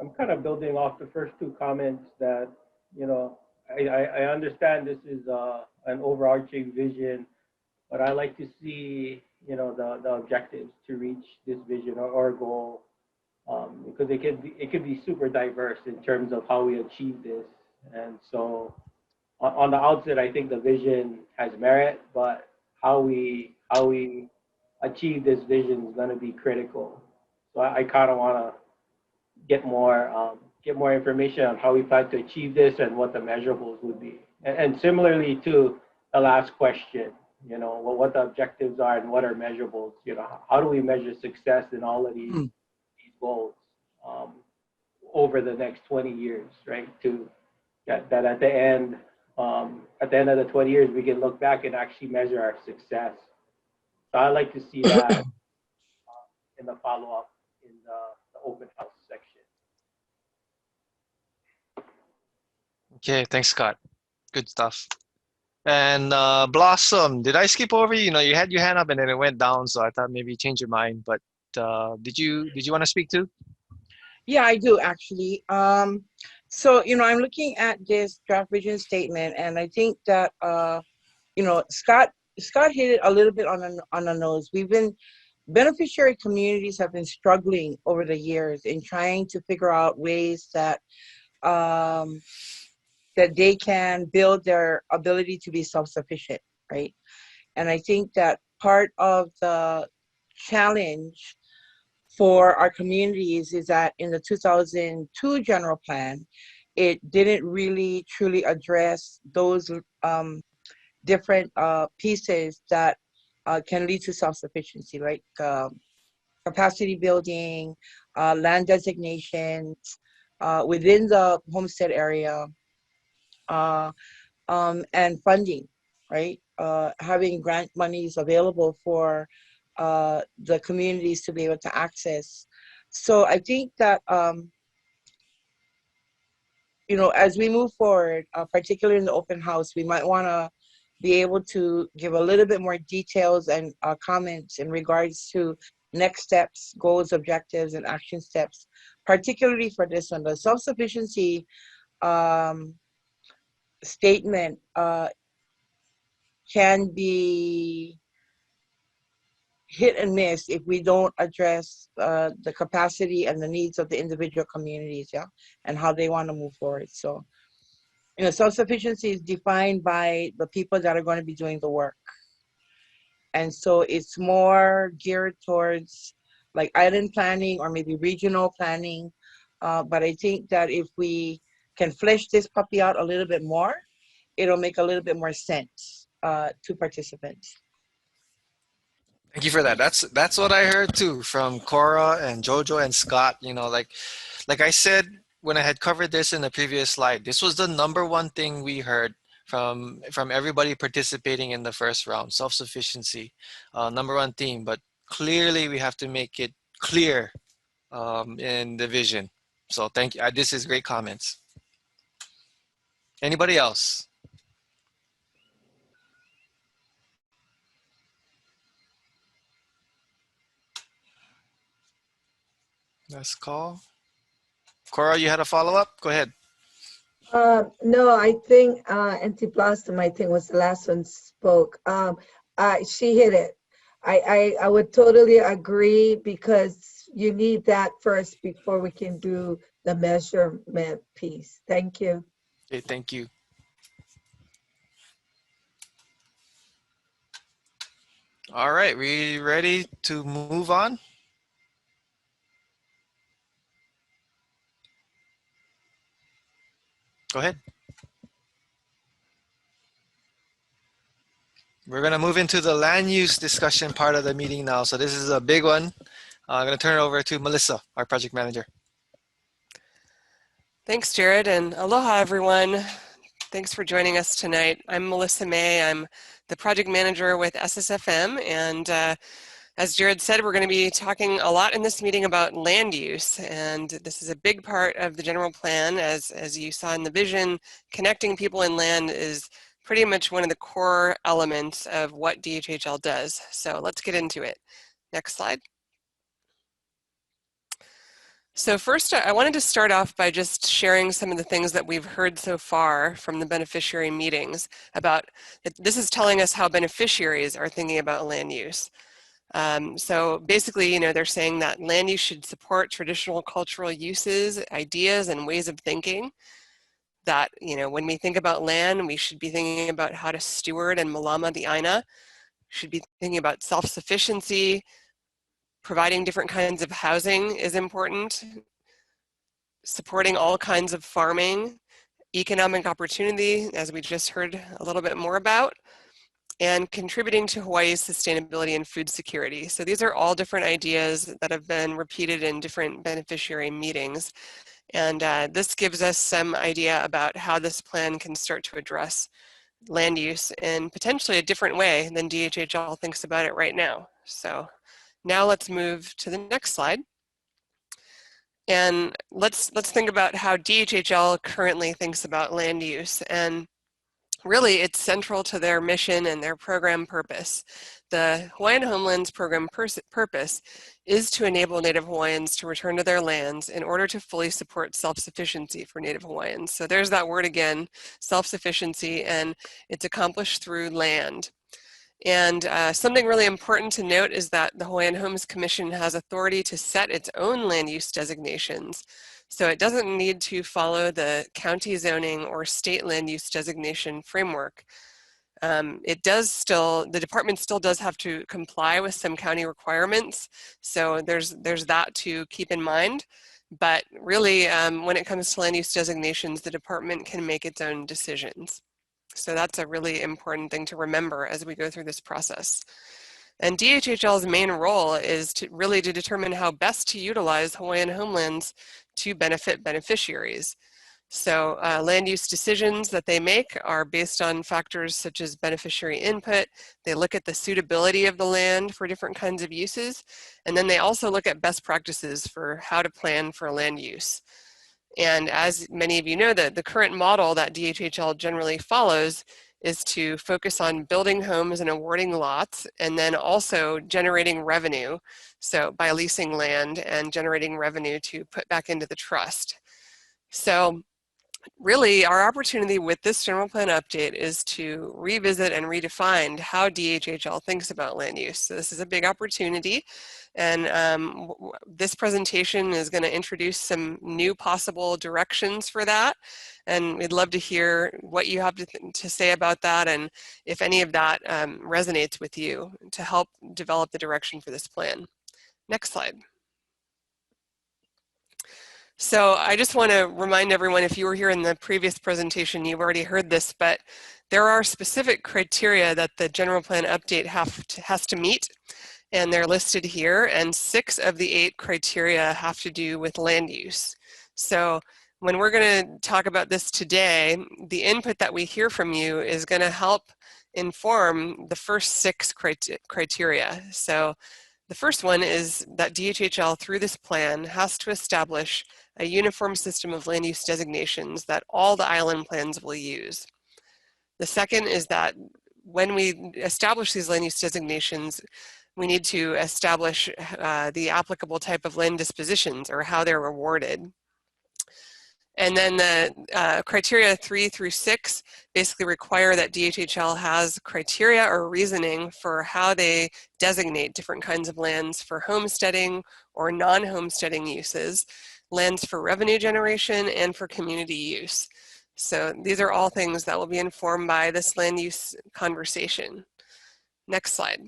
I'm kind of building off the first two comments that, you know, I understand this is an overarching vision, but I like to see, you know, the objectives to reach this vision or goal, because it could be super diverse in terms of how we achieve this. And so on the outset, I think the vision has merit, but how we achieve this vision is going to be critical. So I kind of want to get more information on how we plan to achieve this and what the measurables would be. And similarly to the last question, you know, what the objectives are and what are measurables. You know, how do we measure success in all of these goals over the next 20 years, right? To that at the end of the 20 years, we can look back and actually measure our success. So I like to see that in the follow-up in the open house section. Okay, thanks, Scott. Good stuff. And Blossom, did I skip over you? You know, you had your hand up and then it went down, so I thought maybe you changed your mind. But did you want to speak too? Yeah, I do actually. So, you know, I'm looking at this draft vision statement, and I think that, you know, Scott hit it a little bit on the nose. Beneficiary communities have been struggling over the years in trying to figure out ways that that they can build their ability to be self-sufficient, right? And I think that part of the challenge for our communities is that in the 2002 general plan, it didn't really truly address those different pieces that can lead to self-sufficiency, like capacity building, land designations within the homestead area, and funding, right? Having grant monies available for the communities to be able to access. So I think that, you know, as we move forward, particularly in the open house, we might want to be able to give a little bit more details and comments in regards to next steps, goals, objectives, and action steps, particularly for this one. The self-sufficiency statement can be hit and miss if we don't address the capacity and the needs of the individual communities, yeah, and how they want to move forward. So, you know, self-sufficiency is defined by the people that are going to be doing the work. And so it's more geared towards like island planning or maybe regional planning. But I think that if we can flesh this puppy out a little bit more, it'll make a little bit more sense to participants. Thank you for that. That's what I heard too from Cora and Jojo and Scott. You know, like I said when I had covered this in the previous slide, this was the #1 thing we heard from everybody participating in the first round. Self-sufficiency, #1 theme. But clearly, we have to make it clear in the vision. So thank you. This is great comments. Anybody else? Last call. Cora, you had a follow-up? Go ahead. No, I think Antiplastum, I think, was the last one spoke. She hit it. I would totally agree because you need that first before we can do the measurement piece. Thank you. Okay, thank you. All right, we ready to move on? Go ahead. We're going to move into the land use discussion part of the meeting now. So this is a big one. I'm going to turn it over to Melissa, our project manager. Thanks, Jared, and aloha, everyone. Thanks for joining us tonight. I'm Melissa May. I'm the project manager with SSFM, and as Jared said, we're going to be talking a lot in this meeting about land use, and this is a big part of the general plan. As you saw in the vision, connecting people and land is pretty much one of the core elements of what DHHL does. So let's get into it. Next slide. So first, I wanted to start off by just sharing some of the things that we've heard so far from the beneficiary meetings about, this is telling us how beneficiaries are thinking about land use. So basically, you know, they're saying that land use should support traditional cultural uses, ideas, and ways of thinking. That, you know, when we think about land, we should be thinking about how to steward and malama the aina. Should be thinking about self-sufficiency. Providing different kinds of housing is important. Supporting all kinds of farming, economic opportunity, as we just heard a little bit more about, and contributing to Hawaii's sustainability and food security. So these are all different ideas that have been repeated in different beneficiary meetings. And this gives us some idea about how this plan can start to address land use in potentially a different way than DHHL thinks about it right now. So now let's move to the next slide. And let's think about how DHHL currently thinks about land use. And really, it's central to their mission and their program purpose. The Hawaiian Homelands program purpose is to enable Native Hawaiians to return to their lands in order to fully support self-sufficiency for Native Hawaiians. So there's that word again, self-sufficiency, and it's accomplished through land. And something really important to note is that the Hawaiian Homes Commission has authority to set its own land use designations. So it doesn't need to follow the county zoning or state land use designation framework. The department still does have to comply with some county requirements. So there's that to keep in mind. But really, when it comes to land use designations, the department can make its own decisions. So that's a really important thing to remember as we go through this process. And DHHL's main role is to determine how best to utilize Hawaiian homelands to benefit beneficiaries. So land use decisions that they make are based on factors such as beneficiary input. They look at the suitability of the land for different kinds of uses. And then they also look at best practices for how to plan for land use. And as many of you know, the current model that DHHL generally follows is to focus on building homes and awarding lots, and then also generating revenue. So by leasing land and generating revenue to put back into the trust. So really, our opportunity with this general plan update is to revisit and redefine how DHHL thinks about land use. So this is a big opportunity, and this presentation is going to introduce some new possible directions for that, and we'd love to hear what you have to say about that, and if any of that resonates with you to help develop the direction for this plan. Next slide. So I just want to remind everyone, if you were here in the previous presentation, you've already heard this, but there are specific criteria that the general plan update has to meet, and they're listed here, and 6 of the 8 criteria have to do with land use. So when we're going to talk about this today, the input that we hear from you is going to help inform the first 6 criteria. So the first one is that DHHL, through this plan, has to establish a uniform system of land use designations that all the island plans will use. The second is that when we establish these land use designations, we need to establish the applicable type of land dispositions, or how they're awarded. And then the criteria 3 through 6 basically require that DHHL has criteria or reasoning for how they designate different kinds of lands for homesteading or non-homesteading uses, lands for revenue generation, and for community use. So these are all things that will be informed by this land use conversation. Next slide.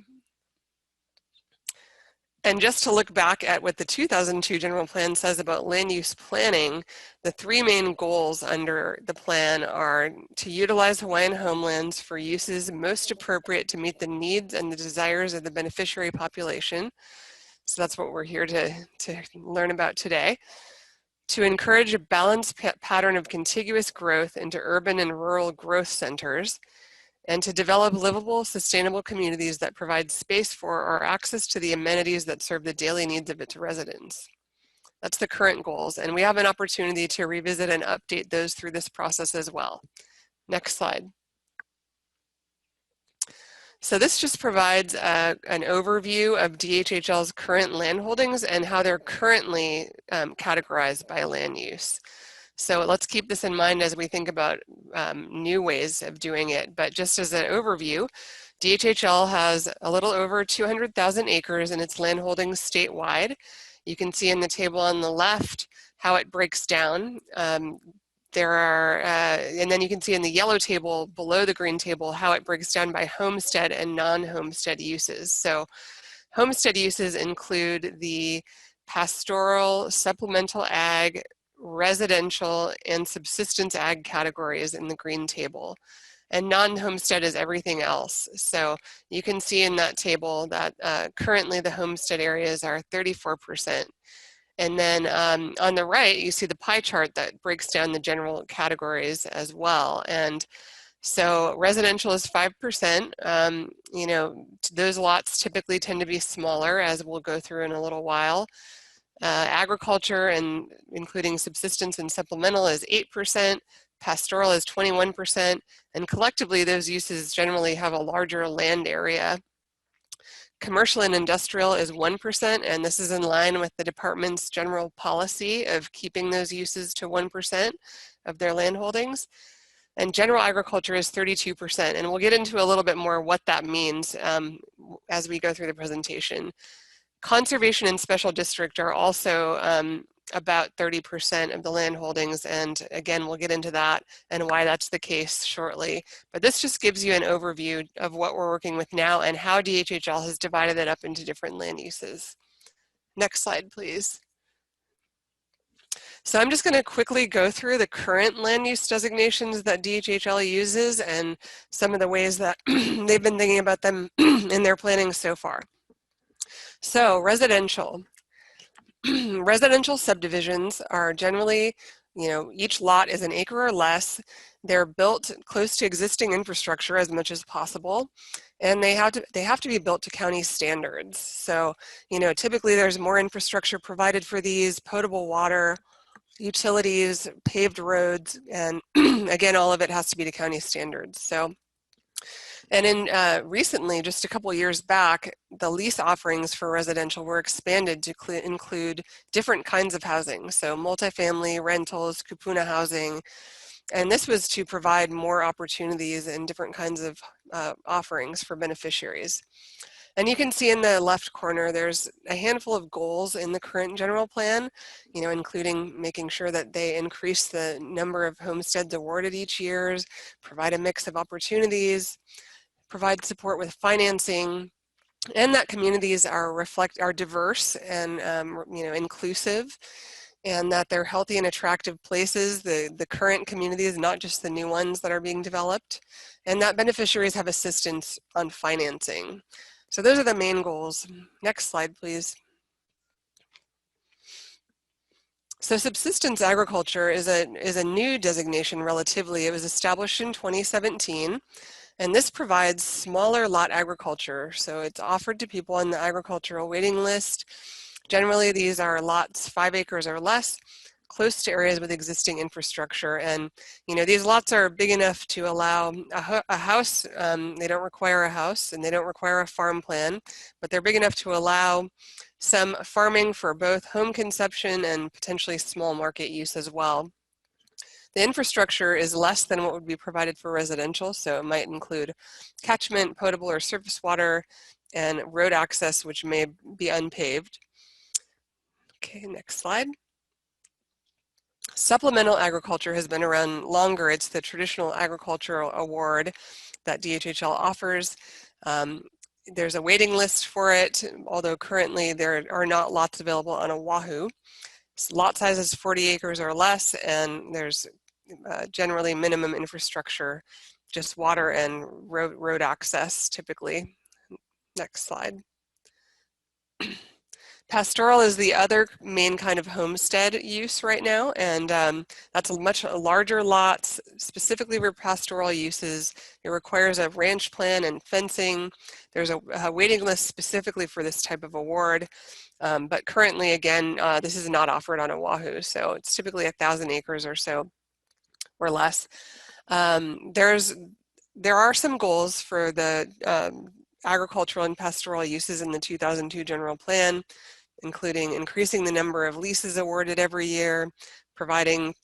And just to look back at what the 2002 general plan says about land use planning, the 3 main goals under the plan are to utilize Hawaiian homelands for uses most appropriate to meet the needs and the desires of the beneficiary population. So that's what we're here to learn about today. To encourage a balanced pattern of contiguous growth into urban and rural growth centers, and to develop livable, sustainable communities that provide space for or access to the amenities that serve the daily needs of its residents. That's the current goals, and we have an opportunity to revisit and update those through this process as well. Next slide. So this just provides an overview of DHHL's current land holdings and how they're currently categorized by land use. So let's keep this in mind as we think about new ways of doing it. But just as an overview, DHHL has a little over 200,000 acres in its land holdings statewide. You can see in the table on the left how it breaks down. And then you can see in the yellow table below the green table how it breaks down by homestead and non-homestead uses. So homestead uses include the pastoral, supplemental ag, residential, and subsistence ag categories in the green table. And non-homestead is everything else. So you can see in that table that currently the homestead areas are 34%. And then on the right, you see the pie chart that breaks down the general categories as well. And so residential is 5%. You know, those lots typically tend to be smaller, as we'll go through in a little while. Agriculture, and including subsistence and supplemental, is 8%. Pastoral is 21%. And collectively, those uses generally have a larger land area. Commercial and industrial is 1%, and this is in line with the department's general policy of keeping those uses to 1% of their land holdings. And general agriculture is 32%, and we'll get into a little bit more what that means as we go through the presentation. Conservation and special district are also about 30% of the land holdings, and again, we'll get into that and why that's the case shortly. But this just gives you an overview of what we're working with now and how DHHL has divided it up into different land uses. Next slide, please. So I'm just going to quickly go through the current land use designations that DHHL uses and some of the ways that they've been thinking about them in their planning so far. So residential. Residential subdivisions are generally you know, each lot is an acre or less. They're built close to existing infrastructure as much as possible, and they have to be built to county standards. So, you know, typically there's more infrastructure provided for these: potable water, utilities, paved roads, and again, all of it has to be to county standards. So, and in recently, just a couple years back, the lease offerings for residential were expanded to include different kinds of housing. So multifamily, rentals, kupuna housing, and this was to provide more opportunities and different kinds of offerings for beneficiaries. And you can see in the left corner, there's a handful of goals in the current general plan, you know, including making sure that they increase the number of homesteads awarded each year, provide a mix of opportunities, provide support with financing, and that communities are diverse and you know, inclusive, and that they're healthy and attractive places, the current communities, not just the new ones that are being developed, and that beneficiaries have assistance on financing. So those are the main goals. Next slide, please. So subsistence agriculture is a new designation relatively. It was established in 2017. And this provides smaller lot agriculture. So it's offered to people on the agricultural waiting list. Generally, these are lots 5 acres or less, close to areas with existing infrastructure. And, you know, these lots are big enough to allow a house. They don't require a house and they don't require a farm plan, but they're big enough to allow some farming for both home consumption and potentially small market use as well. The infrastructure is less than what would be provided for residential, so it might include catchment, potable or surface water, and road access, which may be unpaved. Okay, next slide. Supplemental agriculture has been around longer. It's the traditional agricultural award that DHHL offers. There's a waiting list for it, although currently there are not lots available on Oahu. Lot size is 40 acres or less, and there's generally minimum infrastructure, just water and road access typically. Next slide. Pastoral is the other main kind of homestead use right now, and that's a much larger lots, specifically for pastoral uses. It requires a ranch plan and fencing. There's a waiting list specifically for this type of award, but currently, again, this is not offered on Oahu, so it's typically 1,000 acres or so or less. There are some goals for the agricultural and pastoral uses in the 2002 general plan, including increasing the number of leases awarded every year, providing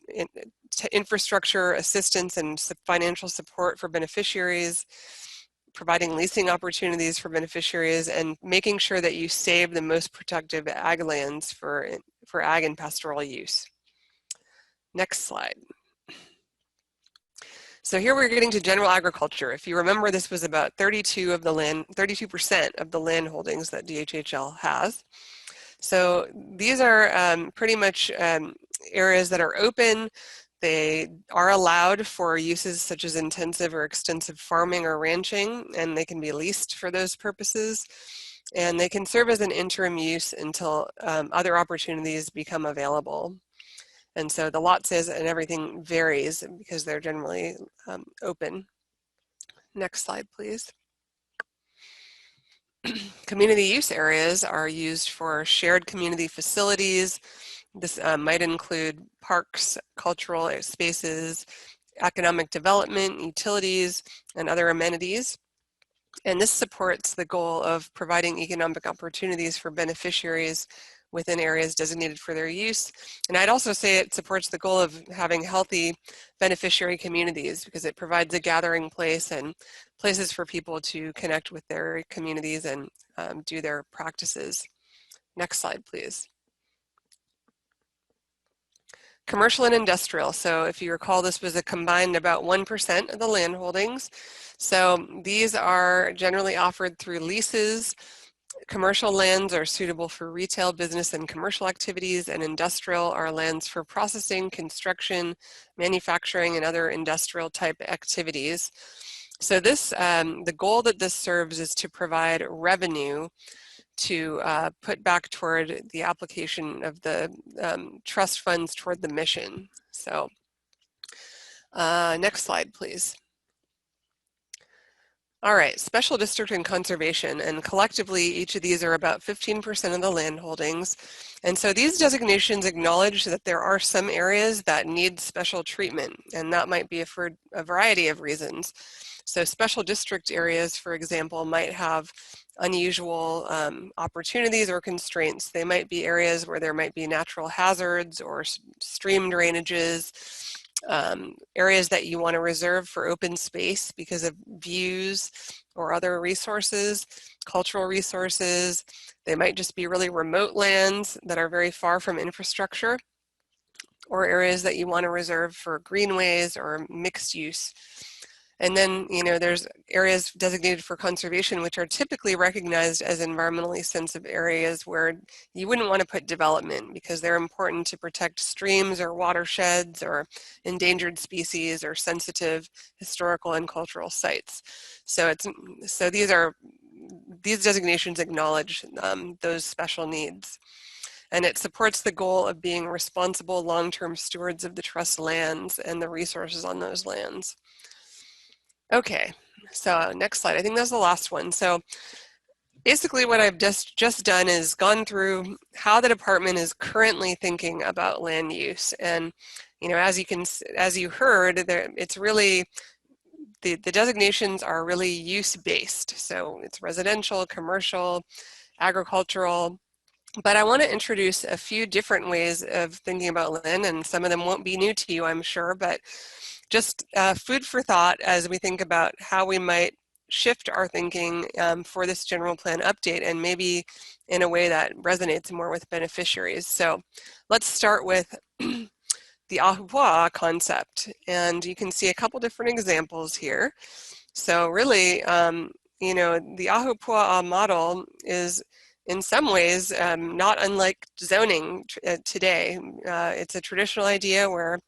infrastructure assistance and financial support for beneficiaries, providing leasing opportunities for beneficiaries, and making sure that you save the most productive ag lands for ag and pastoral use. Next slide. So here we're getting to general agriculture. If you remember, this was about 32% of the land holdings that DHHL has. So these are pretty much areas that are open. They are allowed for uses such as intensive or extensive farming or ranching, and they can be leased for those purposes. And they can serve as an interim use until other opportunities become available. And so the lot size and everything varies because they're generally open. Next slide, please. Community use areas are used for shared community facilities. This might include parks, cultural spaces, economic development, utilities, and other amenities. And this supports the goal of providing economic opportunities for beneficiaries within areas designated for their use. And I'd also say it supports the goal of having healthy beneficiary communities because it provides a gathering place and places for people to connect with their communities and do their practices. Next slide, please. Commercial and industrial. So if you recall, this was a combined about 1% of the land holdings. So these are generally offered through leases. Commercial lands are suitable for retail, business, and commercial activities, and industrial are lands for processing, construction, manufacturing, and other industrial type activities. So this, the goal that this serves is to provide revenue to put back toward the application of the trust funds toward the mission. So next slide, please. All right, special district and conservation, and collectively each of these are about 15% of the land holdings. And so these designations acknowledge that there are some areas that need special treatment, and that might be for a variety of reasons. So special district areas, for example, might have unusual opportunities or constraints. They might be areas where there might be natural hazards or stream drainages, areas that you want to reserve for open space because of views or other resources, cultural resources. They might just be really remote lands that are very far from infrastructure, or areas that you want to reserve for greenways or mixed use. And then, you know, there's areas designated for conservation, which are typically recognized as environmentally sensitive areas where you wouldn't want to put development because they're important to protect streams or watersheds or endangered species or sensitive historical and cultural sites. So these designations acknowledge those special needs. And it supports the goal of being responsible long-term stewards of the trust lands and the resources on those lands. Okay, so next slide. I think that's the last one. So basically what I've just done is gone through how the department is currently thinking about land use. And, you know, as you heard, it's really, the designations are really use-based. So it's residential, commercial, agricultural. But I want to introduce a few different ways of thinking about land, and some of them won't be new to you, I'm sure, but just food for thought as we think about how we might shift our thinking for this general plan update, and maybe in a way that resonates more with beneficiaries. So let's start with the ahupua'a concept, and you can see a couple different examples here. So really, you know, the ahupua'a model is in some ways not unlike zoning today. It's a traditional idea where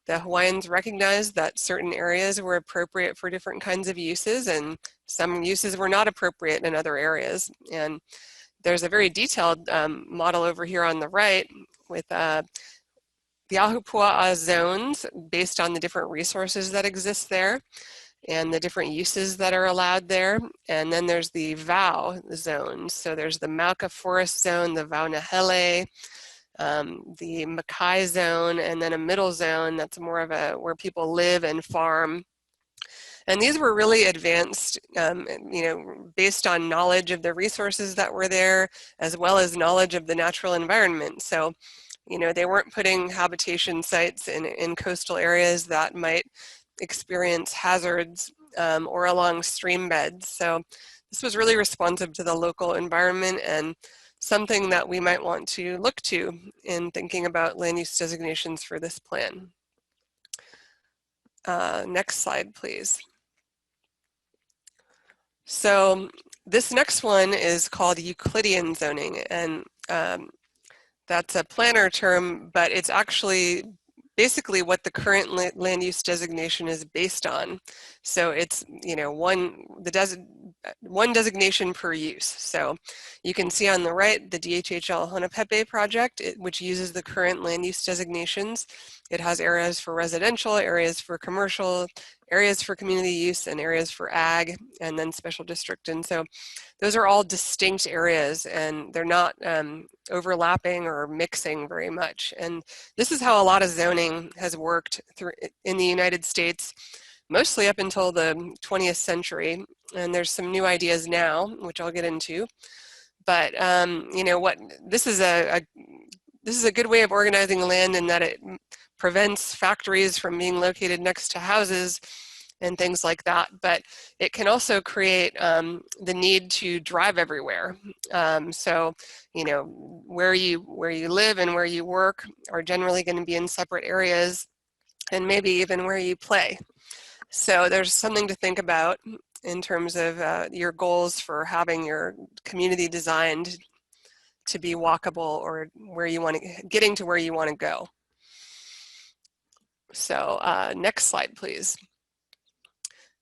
the Hawaiians recognized that certain areas were appropriate for different kinds of uses, and some uses were not appropriate in other areas. And there's a very detailed model over here on the right with the ahupua'a zones based on the different resources that exist there and the different uses that are allowed there. And then there's the Vau zones. So there's the Mauka Forest Zone, the Vaunahele, the Makai zone, and then a middle zone that's more of a where people live and farm. And these were really advanced, you know, based on knowledge of the resources that were there, as well as knowledge of the natural environment. So, you know, they weren't putting habitation sites in coastal areas that might experience hazards or along stream beds. So this was really responsive to the local environment and something that we might want to look to in thinking about land use designations for this plan. Next slide, please. So this next one is called Euclidean Zoning, and that's a planner term, but it's actually basically what the current land use designation is based on. So it's, you know, one designation per use. So you can see on the right the DHHL Honopepe project, which uses the current land use designations. It has areas for residential, areas for commercial, areas for community use, and areas for ag, and then special district. And so those are all distinct areas, and they're not overlapping or mixing very much. And this is how a lot of zoning has worked in the United States, mostly up until the 20th century. And there's some new ideas now, which I'll get into. But you know what? This is a good way of organizing land in that it prevents factories from being located next to houses and things like that. But it can also create the need to drive everywhere. So, you know, where you live and where you work are generally going to be in separate areas, and maybe even where you play. So there's something to think about in terms of your goals for having your community designed to be walkable, or where you want to, getting to where you want to go. So next slide, please.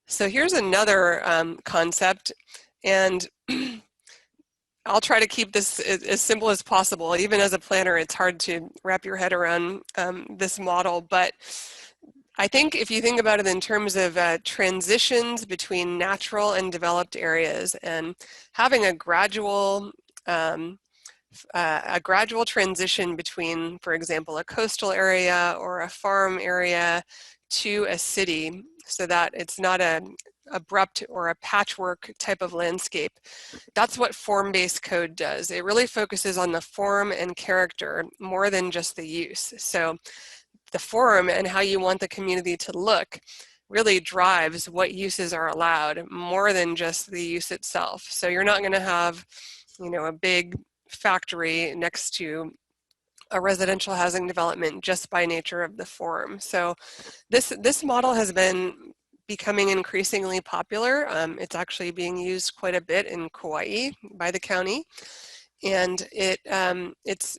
So here's another concept, and I'll try to keep this as simple as possible. Even as a planner, it's hard to wrap your head around this model, but I think if you think about it in terms of transitions between natural and developed areas, and having a gradual transition between, for example, a coastal area or a farm area to a city, so that it's not an abrupt or a patchwork type of landscape. That's what form-based code does. It really focuses on the form and character more than just the use. So the form and how you want the community to look really drives what uses are allowed more than just the use itself. So you're not going to have, you know, a big factory next to a residential housing development just by nature of the form. So this model has been becoming increasingly popular. It's actually being used quite a bit in Kauai by the county, and it's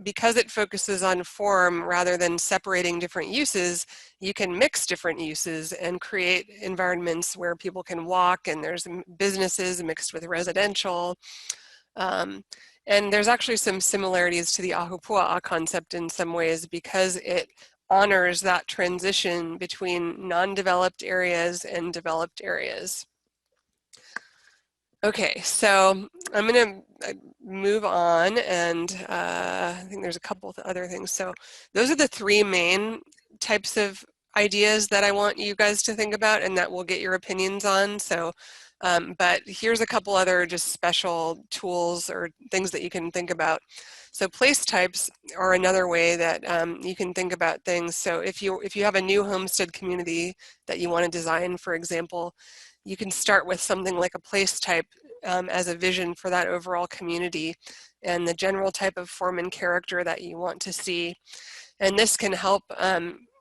because it focuses on form rather than separating different uses. You can mix different uses and create environments where people can walk, and there's businesses mixed with residential. And there's actually some similarities to the ahupua'a concept in some ways, because it honors that transition between non-developed areas and developed areas. Okay, so I'm going to move on, and I think there's a couple of other things. So those are the three main types of ideas that I want you guys to think about and that we'll get your opinions on. So, but here's a couple other just special tools or things that you can think about. So place types are another way that you can think about things. So if you have a new homestead community that you want to design, for example, you can start with something like a place type as a vision for that overall community and the general type of form and character that you want to see. And this can help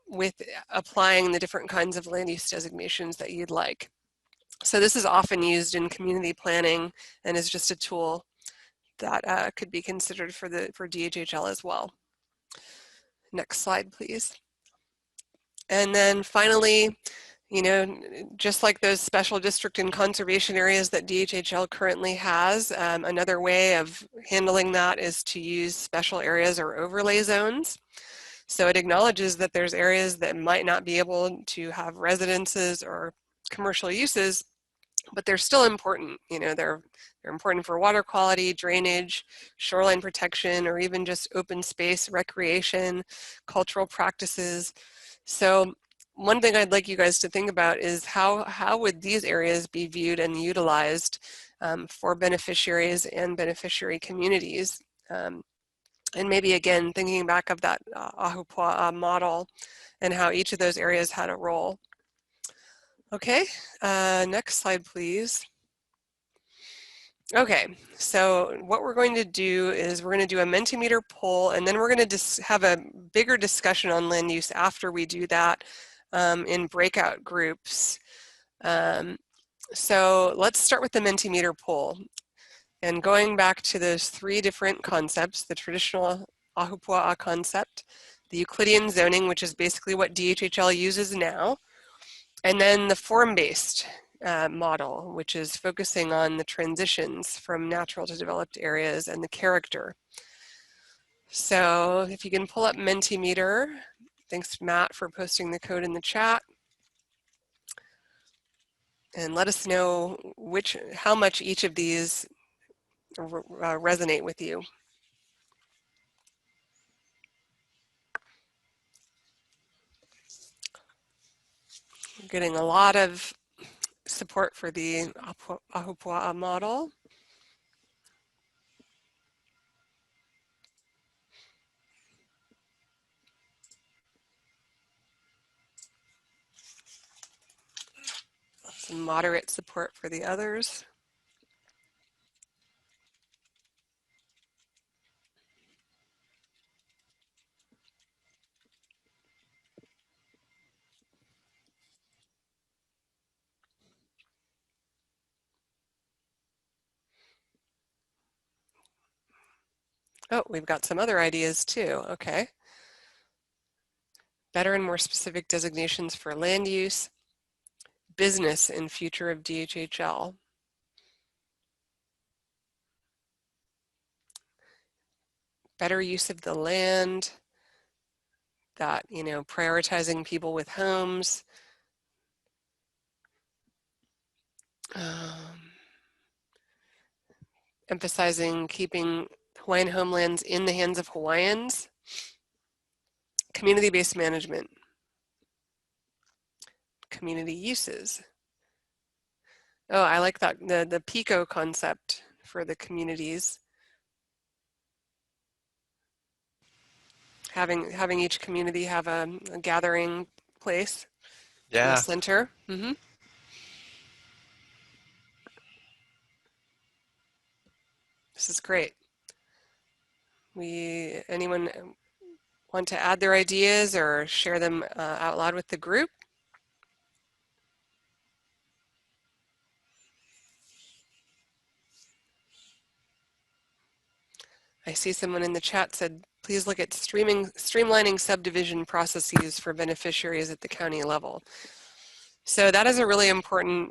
with applying the different kinds of land use designations that you'd like. So this is often used in community planning and is just a tool that could be considered for DHHL as well. Next slide, please. And then finally, you know, just like those special district and conservation areas that DHHL currently has, another way of handling that is to use special areas or overlay zones. So it acknowledges that there's areas that might not be able to have residences or commercial uses, but they're still important. You know, they're important for water quality, drainage, shoreline protection, or even just open space, recreation, cultural practices. So one thing I'd like you guys to think about is how would these areas be viewed and utilized for beneficiaries and beneficiary communities? And maybe again, thinking back of that ahupua'a model and how each of those areas had a role. Okay, next slide, please. Okay, so what we're going to do is we're going to do a Mentimeter poll, and then we're going to have a bigger discussion on land use after we do that in breakout groups. So let's start with the Mentimeter poll. And going back to those three different concepts, the traditional ahupua'a concept, the Euclidean zoning, which is basically what DHHL uses now, and then the form-based model, which is focusing on the transitions from natural to developed areas and the character. So if you can pull up Mentimeter, thanks Matt for posting the code in the chat. And let us know how much each of these resonate with you. We're getting a lot of support for the ahupua'a model. Some moderate support for the others. Oh, we've got some other ideas too. Okay. Better and more specific designations for land use, business and future of DHHL. better use of the land, that, you know, prioritizing people with homes. Emphasizing keeping Hawaiian homelands in the hands of Hawaiians. Community-based management. Community uses. Oh, I like that, the PICO concept for the communities. Having each community have a gathering place in the center. Mm-hmm. This is great. Anyone want to add their ideas or share them out loud with the group? I see someone in the chat said, please look at streamlining subdivision processes for beneficiaries at the county level. So that is a really important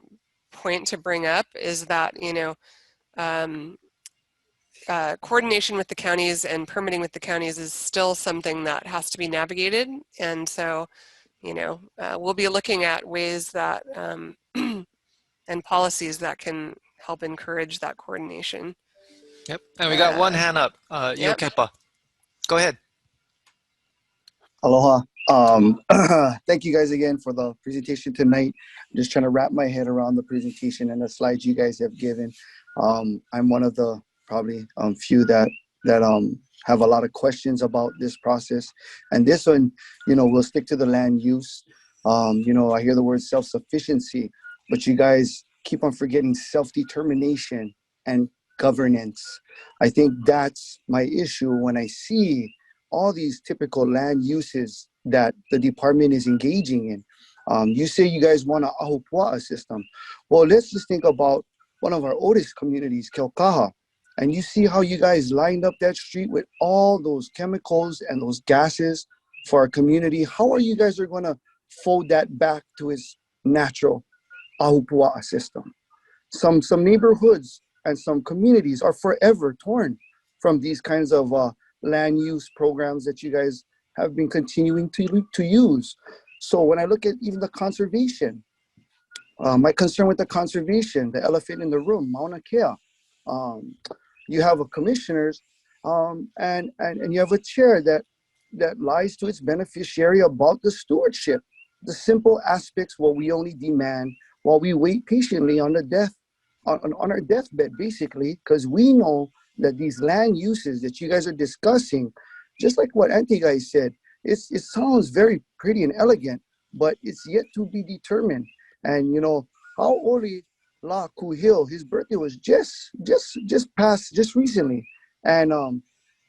point to bring up, is that, you know, coordination with the counties and permitting with the counties is still something that has to be navigated. And so, you know, we'll be looking at ways that, and policies that can help encourage that coordination. Yep, and we got one hand up, Yep. Yokepa. Go ahead. Aloha. Thank you guys again for the presentation tonight. I'm just trying to wrap my head around the presentation and the slides you guys have given. I'm one of the probably few that have a lot of questions about this process. And this one, you know, we'll stick to the land use. You know, I hear the word self-sufficiency, but you guys keep on forgetting self-determination and governance. I think that's my issue when I see all these typical land uses that the department is engaging in. You say you guys want an ahupua'a system. Well, let's just think about one of our oldest communities, Kelkaha. And you see how you guys lined up that street with all those chemicals and those gases for our community. How are you guys going to fold that back to its natural ahupua'a system? Some neighborhoods and some communities are forever torn from these kinds of land use programs that you guys have been continuing to use. So when I look at even the conservation, my concern with the conservation, the elephant in the room, Mauna Kea, you have a commissioners and you have a chair that lies to its beneficiary about the stewardship, the simple aspects what we only demand while we wait patiently on the death, on our deathbed, basically, because we know that these land uses that you guys are discussing, just like what Auntie guys said, it sounds very pretty and elegant, but it's yet to be determined. And you know, how Oli La Kuhil, his birthday was just passed just recently, and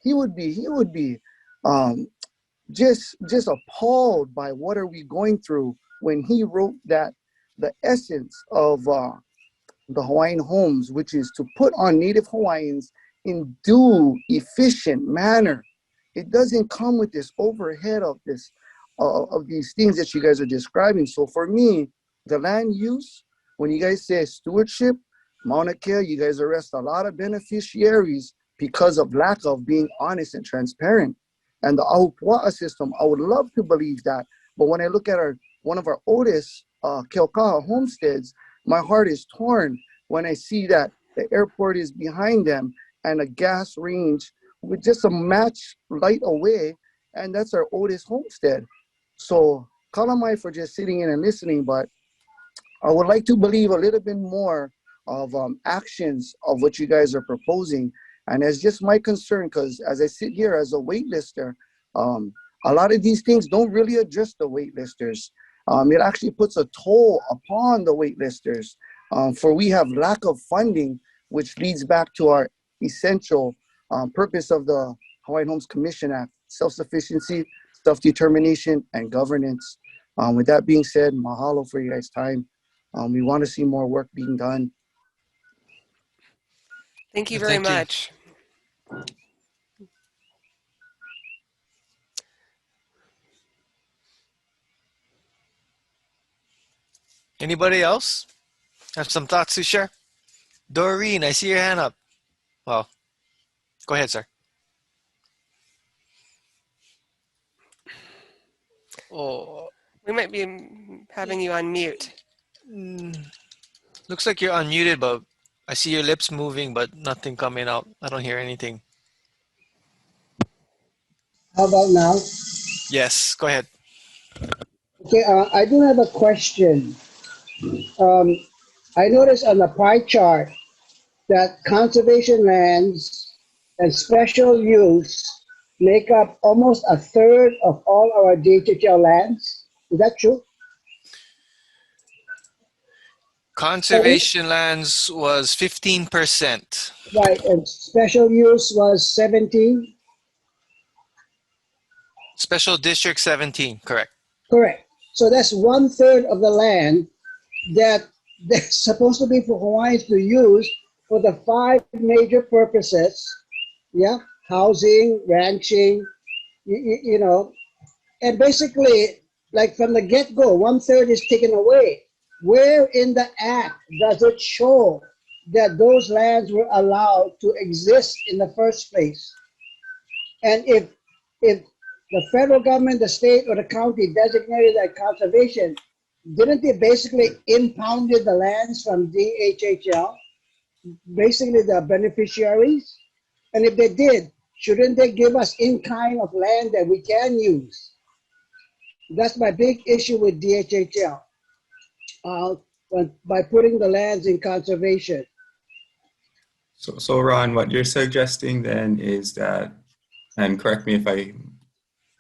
he would be just appalled by what are we going through when he wrote that the essence of the Hawaiian homes, which is to put on Native Hawaiians in due, efficient manner. It doesn't come with this overhead of this of these things that you guys are describing. So for me, the land use, when you guys say stewardship, Mauna Kea, you guys arrest a lot of beneficiaries because of lack of being honest and transparent. And the ahupua'a system, I would love to believe that. But when I look at one of our oldest Keaukaha homesteads, my heart is torn when I see that the airport is behind them and a gas range with just a match light away, and that's our oldest homestead. So kalamai for just sitting in and listening, but I would like to believe a little bit more of actions of what you guys are proposing. And it's just my concern, because as I sit here as a waitlister, a lot of these things don't really address the waitlisters. It actually puts a toll upon the waitlisters, for we have lack of funding, which leads back to our essential purpose of the Hawaiian Homes Commission Act: self-sufficiency, self-determination, and governance. With that being said, mahalo for you guys' time. We want to see more work being done. Thank you very much. Anybody else have some thoughts to share? Doreen, I see your hand up. Well, go ahead, sir. Oh, We might be having you on mute. looks like you're unmuted, but I see your lips moving, but nothing coming out. I don't hear anything. How about now? Yes, go ahead. Okay, I do have a question. I noticed on the pie chart that conservation lands and special use make up almost a third of all our DHHL lands. Is that true? Conservation lands was 15%. Right, and special use was 17? Special district 17, correct. Correct. So that's 1/3 of the land that's supposed to be for Hawaiians to use for the 5 major purposes. Yeah, housing, ranching, you know, and basically, like from the get-go, 1/3 is taken away. Where in the act does it show that those lands were allowed to exist in the first place? And if the federal government, the state, or the county designated that conservation, didn't they basically impounded the lands from DHHL, basically the beneficiaries? And if they did, shouldn't they give us in kind of land that we can use? That's my big issue with DHHL, by putting the lands in conservation. So Ron, what you're suggesting then is that, and correct me if I'm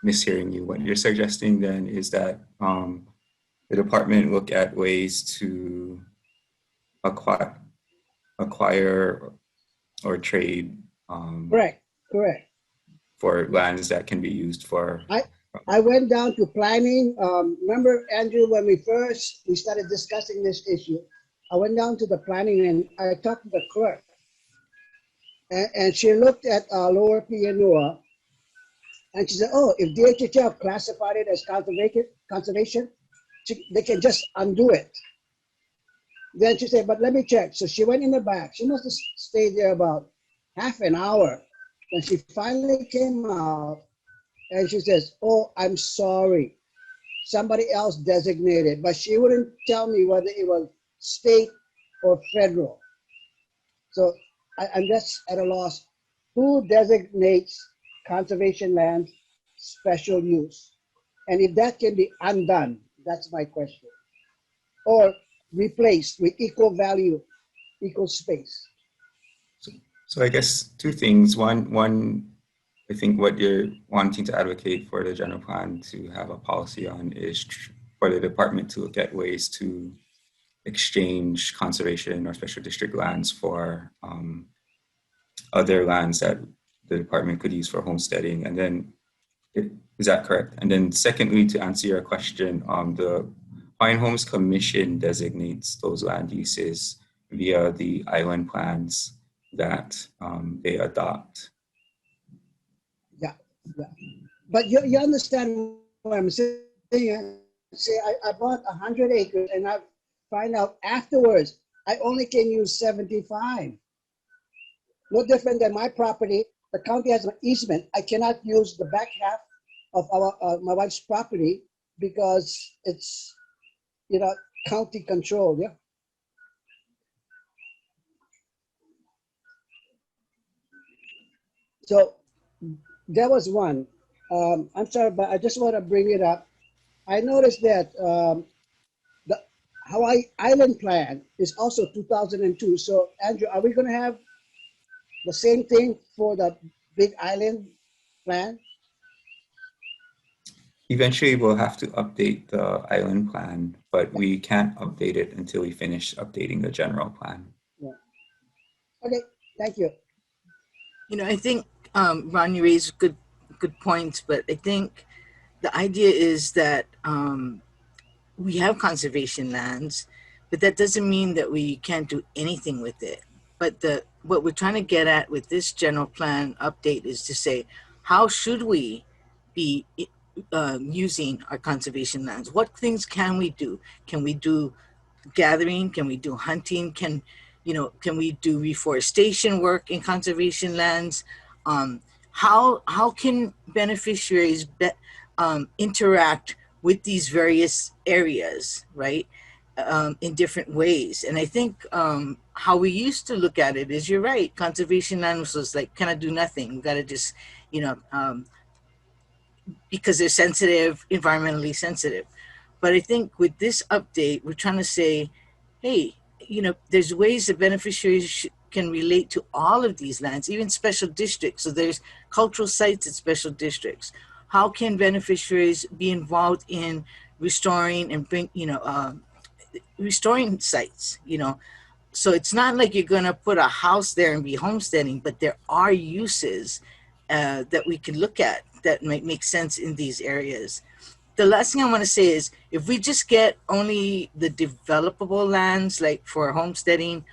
mishearing you, what you're suggesting then is that the department look at ways to acquire or trade Correct. for lands that can be used for. I went down to planning. Remember, Andrew, when we started discussing this issue, I went down to the planning and I talked to the clerk. And she looked at Lower Pianua and she said, oh, if DHHL classified it as conservation, they can just undo it. Then she said, but let me check. So she went in the back. She must have stayed there about half an hour. And she finally came out and she says, oh, I'm sorry. Somebody else designated, but she wouldn't tell me whether it was state or federal. So I'm just at a loss. Who designates conservation land special use? And if that can be undone, that's my question. Or replaced with equal value, equal space. So I guess 2 things. One, I think what you're wanting to advocate for the general plan to have a policy on is for the department to look at ways to exchange conservation or special district lands for other lands that the department could use for homesteading. And then, is that correct? And then secondly, to answer your question, the Hawaiian Homes Commission designates those land uses via the island plans that they adopt. Yeah. But you understand what I'm saying? Say I bought 100 acres and I find out afterwards I only can use 75. No different than my property. The county has an easement. I cannot use the back half of my wife's property because it's, county control. Yeah. So that was one. I'm sorry, but I just want to bring it up. I noticed that the Hawaii Island Plan is also 2002. So Andrew, are we going to have the same thing for the Big Island Plan? Eventually, we'll have to update the island plan, but we can't update it until we finish updating the general plan. Yeah. Okay, thank you. I think Ron, you raised good points, but I think the idea is that we have conservation lands, but that doesn't mean that we can't do anything with it. But what we're trying to get at with this general plan update is to say, how should we be using our conservation lands? What things can we do? Can we do gathering? Can we do hunting? Can we do reforestation work in conservation lands? How can beneficiaries interact with these various areas, right? In different ways. And I think how we used to look at it is, you're right, conservation land was like, kind of do nothing. We got to just, you know, because they're sensitive, environmentally sensitive. But I think with this update, we're trying to say, hey, you know, there's ways that beneficiaries can relate to all of these lands, even special districts. So there's cultural sites at special districts. How can beneficiaries be involved in restoring and bring, you know, restoring sites, you know? So it's not like you're gonna put a house there and be homesteading, but there are uses that we can look at that might make sense in these areas. The last thing I want to say is, if we just get only the developable lands, like for homesteading,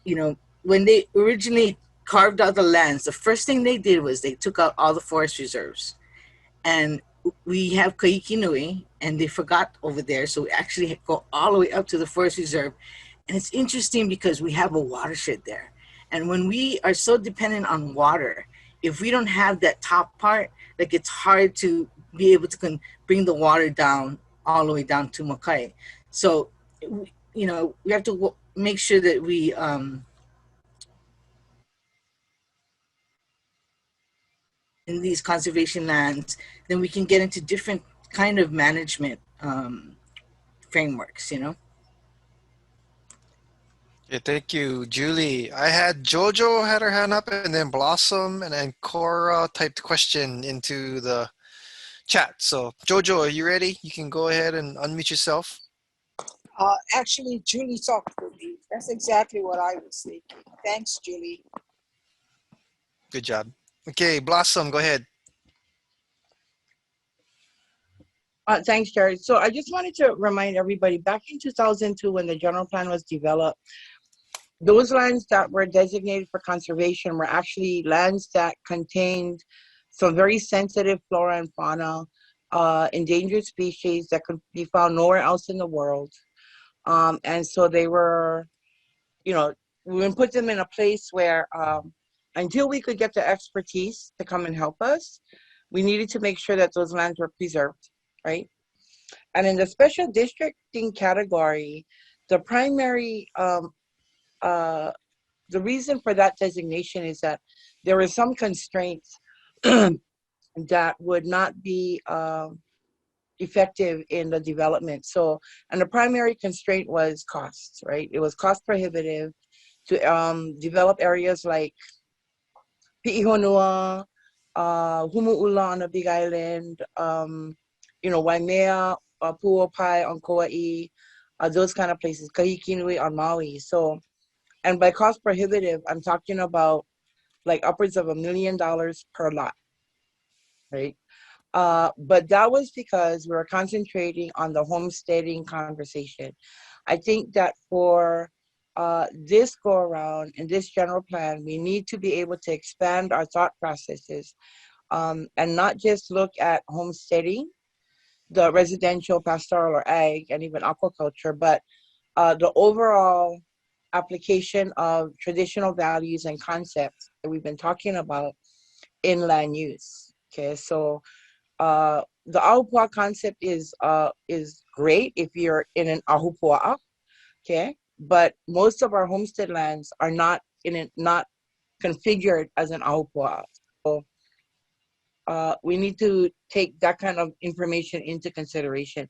you know, when they originally carved out the lands, the first thing they did was they took out all the forest reserves. And we have Kaikinui, and they forgot over there. So we actually go all the way up to the forest reserve. And it's interesting because we have a watershed there. And when we are so dependent on water, if we don't have that top part, like, it's hard to be able to bring the water down all the way down to Makai. So, you know, we have to make sure that we in these conservation lands, then we can get into different kind of management frameworks, you know. Yeah, thank you, Julie. I had Jojo had her hand up, and then Blossom, and then Cora typed question into the chat. So Jojo, are you ready? You can go ahead and unmute yourself. Actually, Julie talked for me. That's exactly what I was thinking. Thanks, Julie. Good job. Okay, Blossom, go ahead. Thanks, Jared. So I just wanted to remind everybody, back in 2002, when the general plan was developed, those lands that were designated for conservation were actually lands that contained some very sensitive flora and fauna, endangered species that could be found nowhere else in the world. And so they were, you know, we would put them in a place where until we could get the expertise to come and help us, we needed to make sure that those lands were preserved, right? And in the special districting category, the primary, the reason for that designation is that there were some constraints that would not be effective in the development. So, and the primary constraint was costs, right? It was cost prohibitive to develop areas like Pi'ihonua, Humu'ula on the Big Island, you know, Waimea, Pu'opai on Kauai, those kind of places, Kahikinui on Maui. So, and by cost prohibitive, I'm talking about like upwards of $1 million per lot, right? But that was because we were concentrating on the homesteading conversation. I think that for this go around in this general plan, we need to be able to expand our thought processes and not just look at homesteading, the residential, pastoral, or ag, and even aquaculture, but the overall application of traditional values and concepts that we've been talking about in land use. Okay, so the ahupua concept is great if you're in an ahupua, okay, but most of our homestead lands are not configured as an ahupua. So we need to take that kind of information into consideration.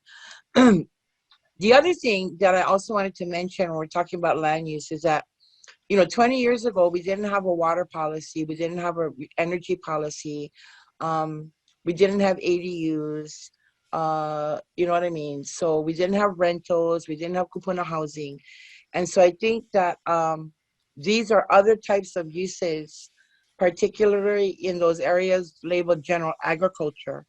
The other thing that I also wanted to mention when we're talking about land use is that, you know, 20 years ago, we didn't have a water policy. We didn't have an energy policy. We didn't have ADUs. You know what I mean? So we didn't have rentals. We didn't have kupuna housing. And so I think that these are other types of uses, particularly in those areas labeled general agriculture,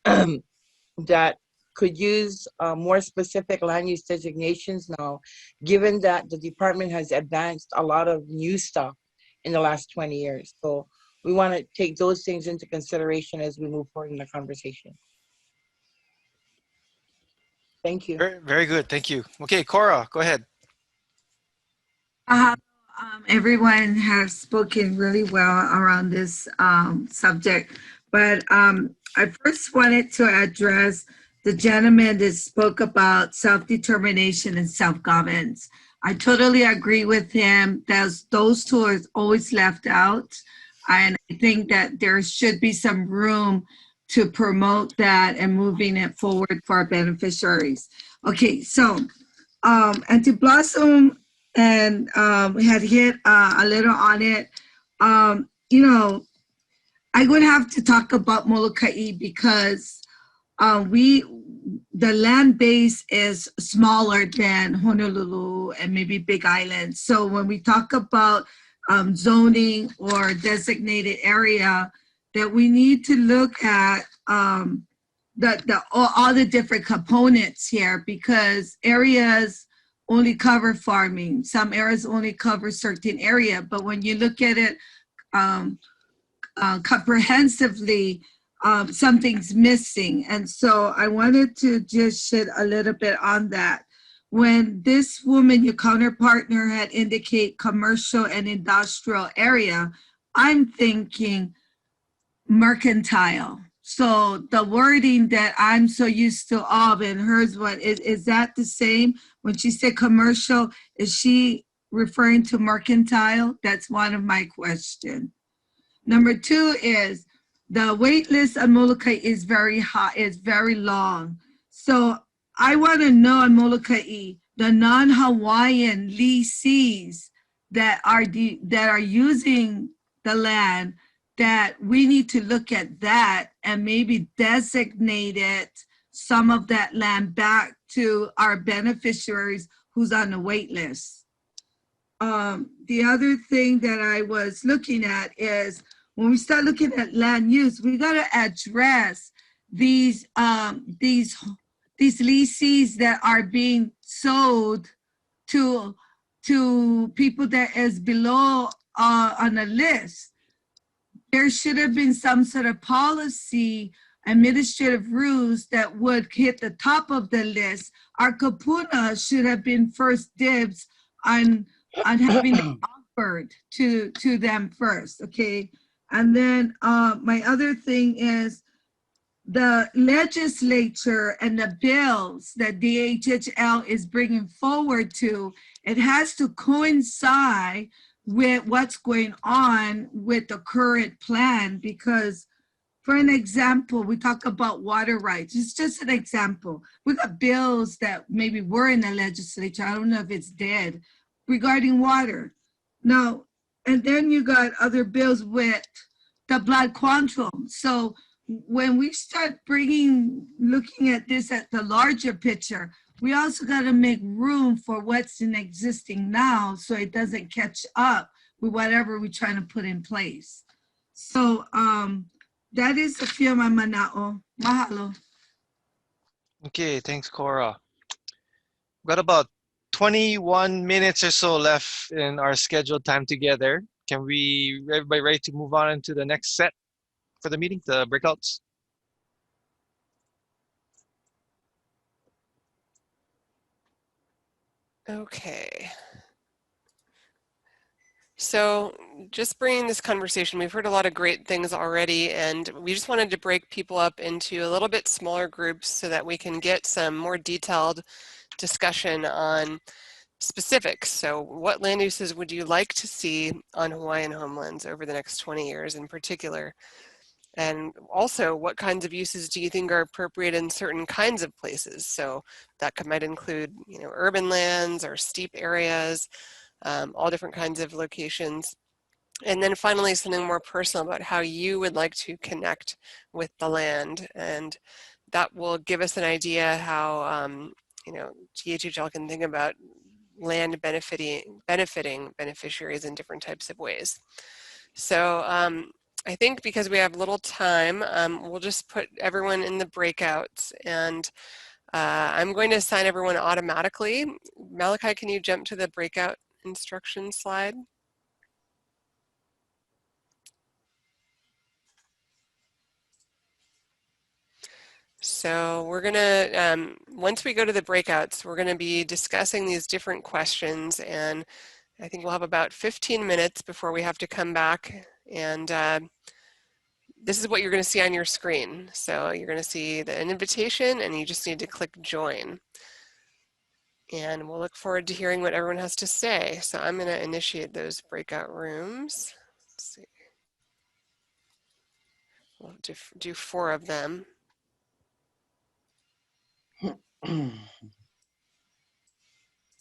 that could use more specific land use designations now, given that the department has advanced a lot of new stuff in the last 20 years. So we want to take those things into consideration as we move forward in the conversation. Thank you. Very, very good. Thank you. Okay, Cora, go ahead. Everyone has spoken really well around this subject, but I first wanted to address the gentleman that spoke about self-determination and self-governance. I totally agree with him. Those two are always left out. And I think that there should be some room to promote that and moving it forward for our beneficiaries. Okay, so Auntie Blossom and had hit a little on it. You know, I would have to talk about Molokai because the land base is smaller than Honolulu and maybe Big Island. So when we talk about zoning or designated area, that we need to look at all the different components here, because areas only cover farming. Some areas only cover certain area, but when you look at it comprehensively, something's missing. And so I wanted to just shed a little bit on that. When this woman, your counterpartner, had indicate commercial and industrial area, I'm thinking mercantile. So the wording that I'm so used to of and hers, what is that the same? When she said commercial, is she referring to mercantile? That's one of my questions. Number two is the wait list on Molokai is very high, is very long. So I want to know on Molokai, the non-Hawaiian leasees that are using the land, that we need to look at that and maybe designate it, some of that land back to our beneficiaries who's on the wait list. The other thing that I was looking at is when we start looking at land use, we got to address these leases that are being sold to people that is below on the list. There should have been some sort of policy, administrative rules that would hit the top of the list. Our kapuna should have been first dibs on having it offered to them first, okay? And then my other thing is the legislature and the bills that DHHL is bringing forward to, it has to coincide with what's going on with the current plan. Because for an example, we talk about water rights. It's just an example. We got bills that maybe were in the legislature, I don't know if it's dead, regarding water. Now, and then you got other bills with the blood quantum. So when we start looking at this at the larger picture, we also got to make room for what's in existing now so it doesn't catch up with whatever we're trying to put in place. So that is a few my manao. Mahalo. Okay, thanks, Cora. We've got about 21 minutes or so left in our scheduled time together. Can everybody ready to move on into the next set for the meeting, the breakouts? Okay. So just bringing this conversation, we've heard a lot of great things already, and we just wanted to break people up into a little bit smaller groups so that we can get some more detailed discussion on specifics. So what land uses would you like to see on Hawaiian homelands over the next 20 years in particular? And also, what kinds of uses do you think are appropriate in certain kinds of places? So that might include, urban lands or steep areas, all different kinds of locations. And then finally, something more personal about how you would like to connect with the land. And that will give us an idea how, DHHL can think about land benefiting beneficiaries in different types of ways. So I think because we have little time, we'll just put everyone in the breakouts, and I'm going to assign everyone automatically. Malachi, can you jump to the breakout instruction slide? So we're gonna, once we go to the breakouts, we're gonna be discussing these different questions, and I think we'll have about 15 minutes before we have to come back and this is what you're going to see on your screen. So you're going to see an invitation and you just need to click join. And we'll look forward to hearing what everyone has to say. So I'm going to initiate those breakout rooms. Let's see. We'll do 4 of them.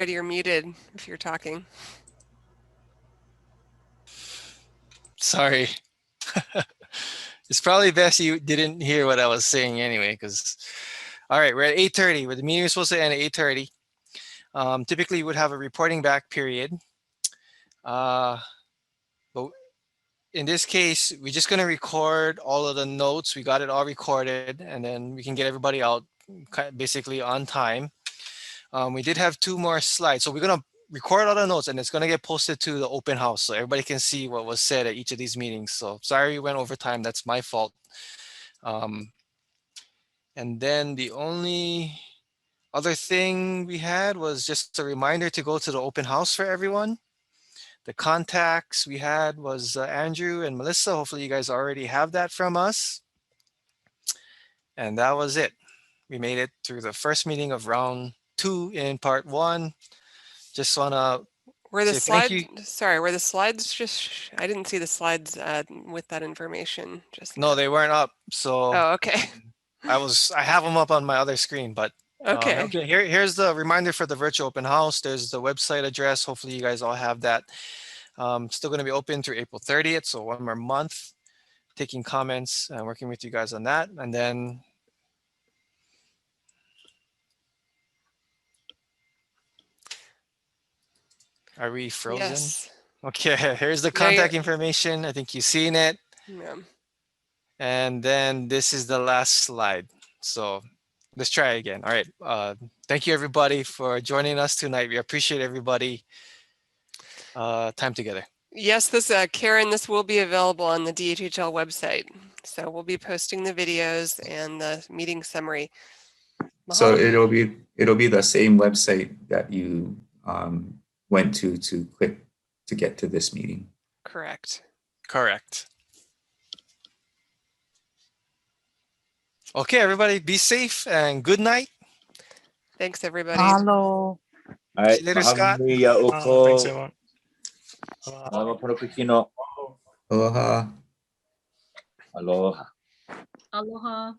You're muted if you're talking. Sorry. It's probably best you didn't hear what I was saying anyway, because, all right, we're at 8:30. Where the meeting is supposed to end at 8:30. Typically, you would have a reporting back period. But in this case, we're just going to record all of the notes. We got it all recorded, and then we can get everybody out basically on time. We did have 2 more slides. So we're going to record all the notes, and it's going to get posted to the open house so everybody can see what was said at each of these meetings. So sorry we went over time. That's my fault. And then the only other thing we had was just a reminder to go to the open house for everyone. The contacts we had was Andrew and Melissa. Hopefully you guys already have that from us. And that was it. We made it through the first meeting of round 2 in part 1. Just want to Were the say thank slides, you. sorry, were the slides just, I didn't see the slides with that information just now. No, they weren't up. So Oh, okay. I have them up on my other screen, but Okay. okay. Here's the reminder for the virtual open house. There's the website address. Hopefully you guys all have that. Still going to be open through April 30th. So 1 more month, taking comments and working with you guys on that. And then are we frozen? Yes. Okay, here's the No, contact information. I think you've seen it. Yeah. And then this is the last slide. So let's try again. All right. Thank you everybody for joining us tonight. We appreciate everybody time together. Yes, Karen, this will be available on the DHHL website. So we'll be posting the videos and the meeting summary. So Mahalo. it'll be the same website that you went to click to get to this meeting. Correct. Correct. Okay, everybody, be safe and good night. Thanks, everybody. Hello. See you later, Scott. Thanks, everyone. Aloha. Aloha. Aloha.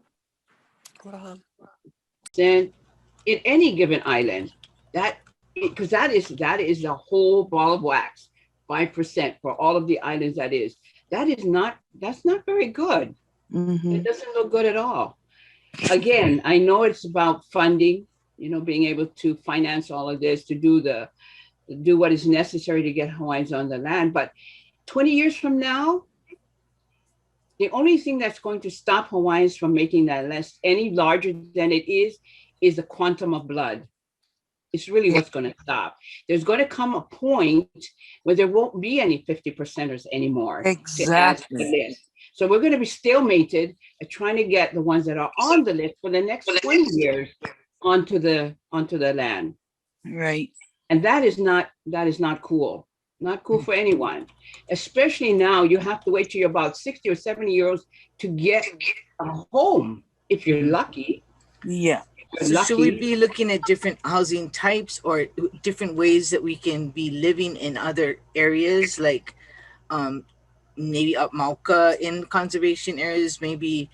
Then in any given island, because that is the whole ball of wax, 5% for all of the islands. That's not very good. Mm-hmm. It doesn't look good at all. Again, I know it's about funding, being able to finance all of this, to do what is necessary to get Hawaiians on the land. But 20 years from now, the only thing that's going to stop Hawaiians from making that list any larger than it is the quantum of blood. It's really what's going to stop. There's going to come a point where there won't be any 50%ers anymore. Exactly. So we're going to be stalemated at trying to get the ones that are on the list for the next 20 years onto the land. Right. And that is not cool. Not cool for anyone. Especially now, you have to wait till you're about 60 or 70 years old to get a home, if you're lucky. Yeah. So should we be looking at different housing types or different ways that we can be living in other areas, like maybe up Mauka in conservation areas? Maybe,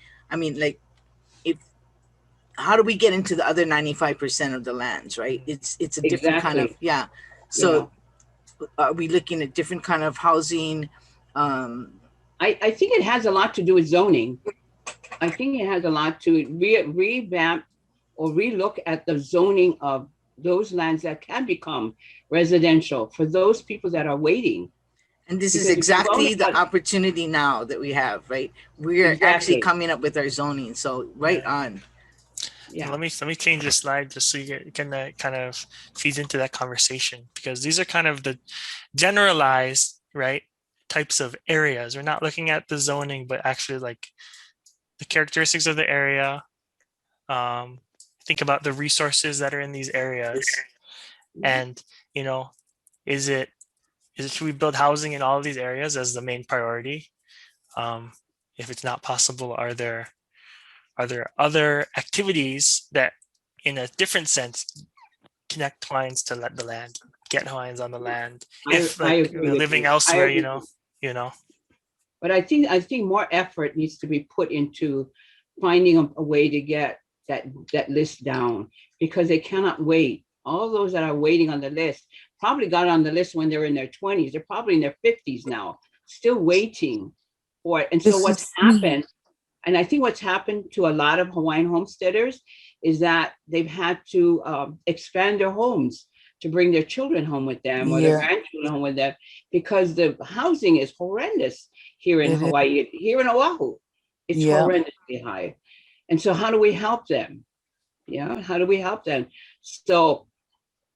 how do we get into the other 95% of the lands, right? It's a different kind of, yeah. So are we looking at different kind of housing? I think it has a lot to do with zoning. I think it has a lot to revamp or relook at the zoning of those lands that can become residential for those people that are waiting. And this is exactly the opportunity now that we have, right? We're actually coming up with our zoning, so on. Yeah. Let me change this slide just so you can kind of feed into that conversation, because these are kind of the generalized, right, types of areas. We're not looking at the zoning, but actually like the characteristics of the area. Think about the resources that are in these areas, and should we build housing in all of these areas as the main priority? if it's not possible, are there other activities that, in a different sense, connect Hawaiians to the land, get Hawaiians on the land? If I like agree with living you. elsewhere, agree you know. But I think more effort needs to be put into finding a way to get that list down, because they cannot wait. All those that are waiting on the list probably got on the list when they're in their 20s. They're probably in their 50s now, still waiting for it. And so what's happened, and I think what's happened to a lot of Hawaiian homesteaders is that they've had to expand their homes to bring their children home with them or their grandchildren home with them, because the housing is horrendous here in Hawaii, here in Oahu. It's horrendously high. And so how do we help them? Yeah, how do we help them? So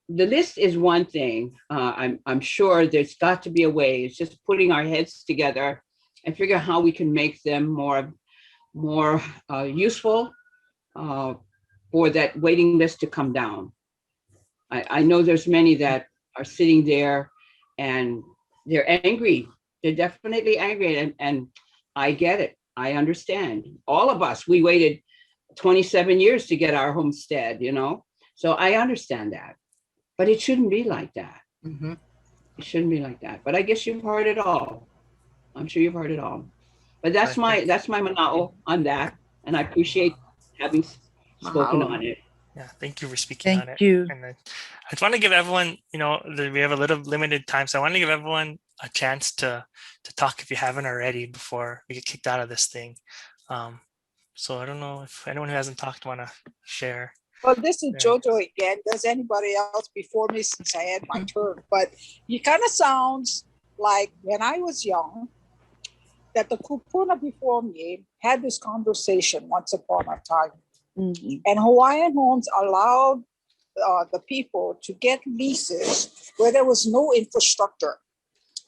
the list is one thing. I'm sure there's got to be a way. It's just putting our heads together and figure out how we can make them more useful for that waiting list to come down. I know there's many that are sitting there and they're angry. They're definitely angry, and I get it. I understand. All of us, we waited 27 years to get our homestead, so I understand that. But it shouldn't be like that. Mm-hmm. It shouldn't be like that. But I guess you've heard it all. I'm sure you've heard it all. But that's my mana'o on that, and I appreciate having spoken on it. Yeah, thank you for speaking on it. Thank you. And I just want to give everyone, we have a little limited time, so I want to give everyone a chance to talk if you haven't already before we get kicked out of this thing. So I don't know if anyone who hasn't talked want to share. Well, this is Jojo again. Does anybody else before me, since I had my turn? But it kind of sounds like when I was young, that the kupuna before me had this conversation once upon a time. Mm-hmm. And Hawaiian homes allowed the people to get leases where there was no infrastructure.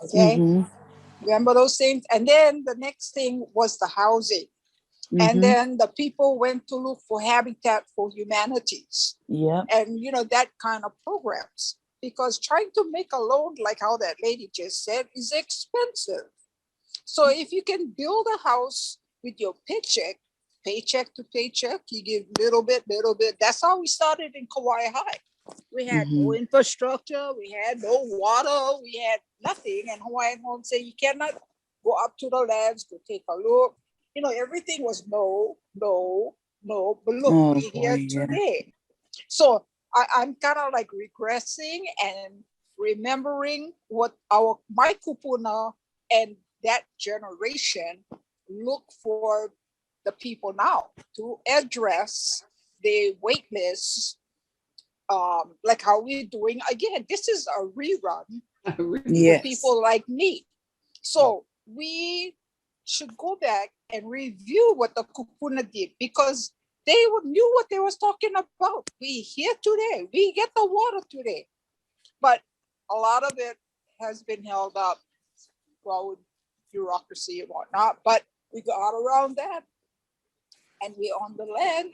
Okay. Mm-hmm. Remember those things? And then the next thing was the housing. Mm-hmm. And then the people went to look for Habitat for Humanities. Yeah. And, that kind of programs. Because trying to make a loan, like how that lady just said, is expensive. So if you can build a house with your paycheck to paycheck, you give little bit. That's how we started in Kauai High. We had no infrastructure, we had no water, we had nothing. And Hawaiian homes say you cannot go up to the lands to take a look. Everything was no. But look, we're here today. So I'm kind of like regressing and remembering what my kupuna and that generation look for the people now to address the wait lists, like how we're doing. Again, this is a rerun for people like me. So we should go back and review what the kupuna did, because they knew what they was talking about. We here today, we get the water today, but a lot of it has been held up, with bureaucracy and whatnot, but we got around that and we on the land,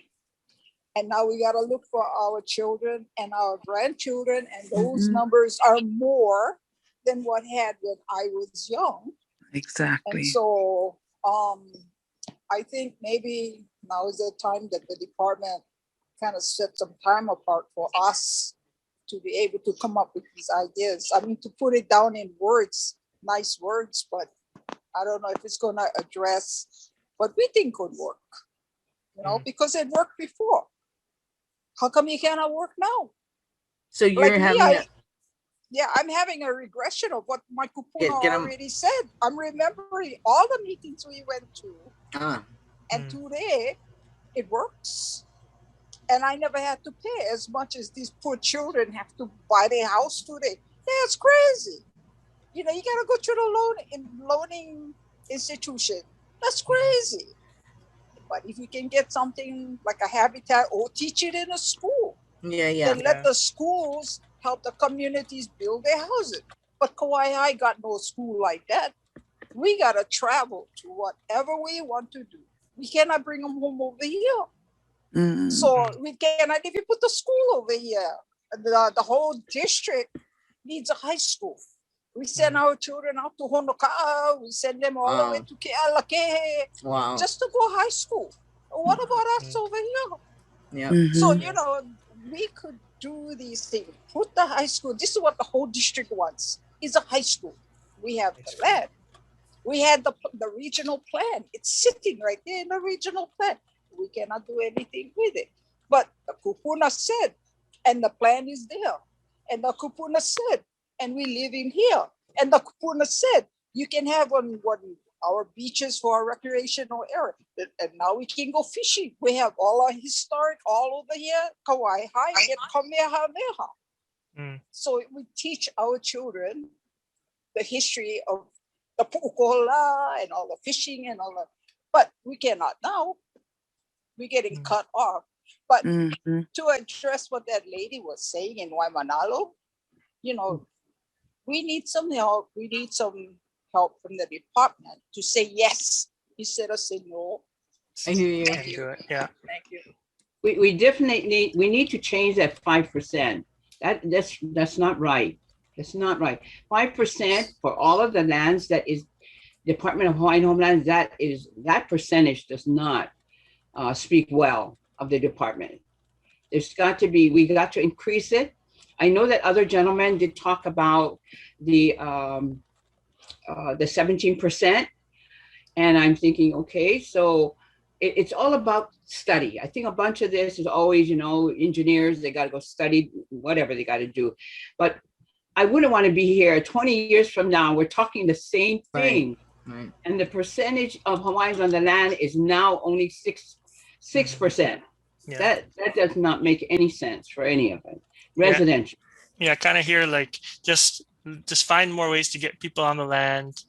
and now we got to look for our children and our grandchildren, and those numbers are more than what had when I was young. Exactly. And so I think maybe now is the time that the department kind of set some time apart for us to be able to come up with these ideas. I mean, to put it down in words, nice words, but I don't know if it's going to address what we think could work, because it worked before. How come you cannot work now? So you're having I'm having a regression of what my kupuna already said. I'm remembering all the meetings we went to, and today it works. And I never had to pay as much as these poor children have to buy their house today. That's crazy. You got to go to the loaning institution. That's crazy. But if you can get something like a Habitat or teach it in a school, then let the schools help the communities build their houses. But Kauai High got no school like that. We got to travel to whatever we want to do. We cannot bring them home over here. So we cannot even put the school over here. The whole district needs a high school. We send our children out to Honoka'a. We send them all the way to Kealake just to go high school. What about us over here? Yeah. So, you know, we could do these things. Put the high school. This is what the whole district wants, is a high school. We have the land. We had the regional plan. It's sitting right there in the regional plan. We cannot do anything with it. But the kupuna said, and the plan is there. And the kupuna said, and we live in here. And the kupuna said, you can have on our beaches for our recreational area. And now we can go fishing. We have all our historic all over here. Kauai High, get Kamehameha. So we teach our children the history of the pu'ukola and all the fishing and all that. But we cannot now. We're getting cut off. But to address what that lady was saying in Waimanalo, you know, we need some help. We need some help from the department to say yes instead of saying no. I hear you. Yeah. Thank you. We definitely need to change that 5%. That's not right. That's not right. 5% for all of the lands that is Department of Hawaiian Homelands. That percentage does not speak well of the department. There's got to be. We got to increase it. I know that other gentlemen did talk about the 17%, and I'm thinking, okay, so it's all about study. I think a bunch of this is always, you know, engineers, they got to go study whatever they got to do. But I wouldn't want to be here 20 years from now. We're talking the same thing. Right. And the percentage of Hawaiians on the land is now only 6%. Yeah. That does not make any sense for any of it. Residential. Yeah, kind of here, like just find more ways to get people on the land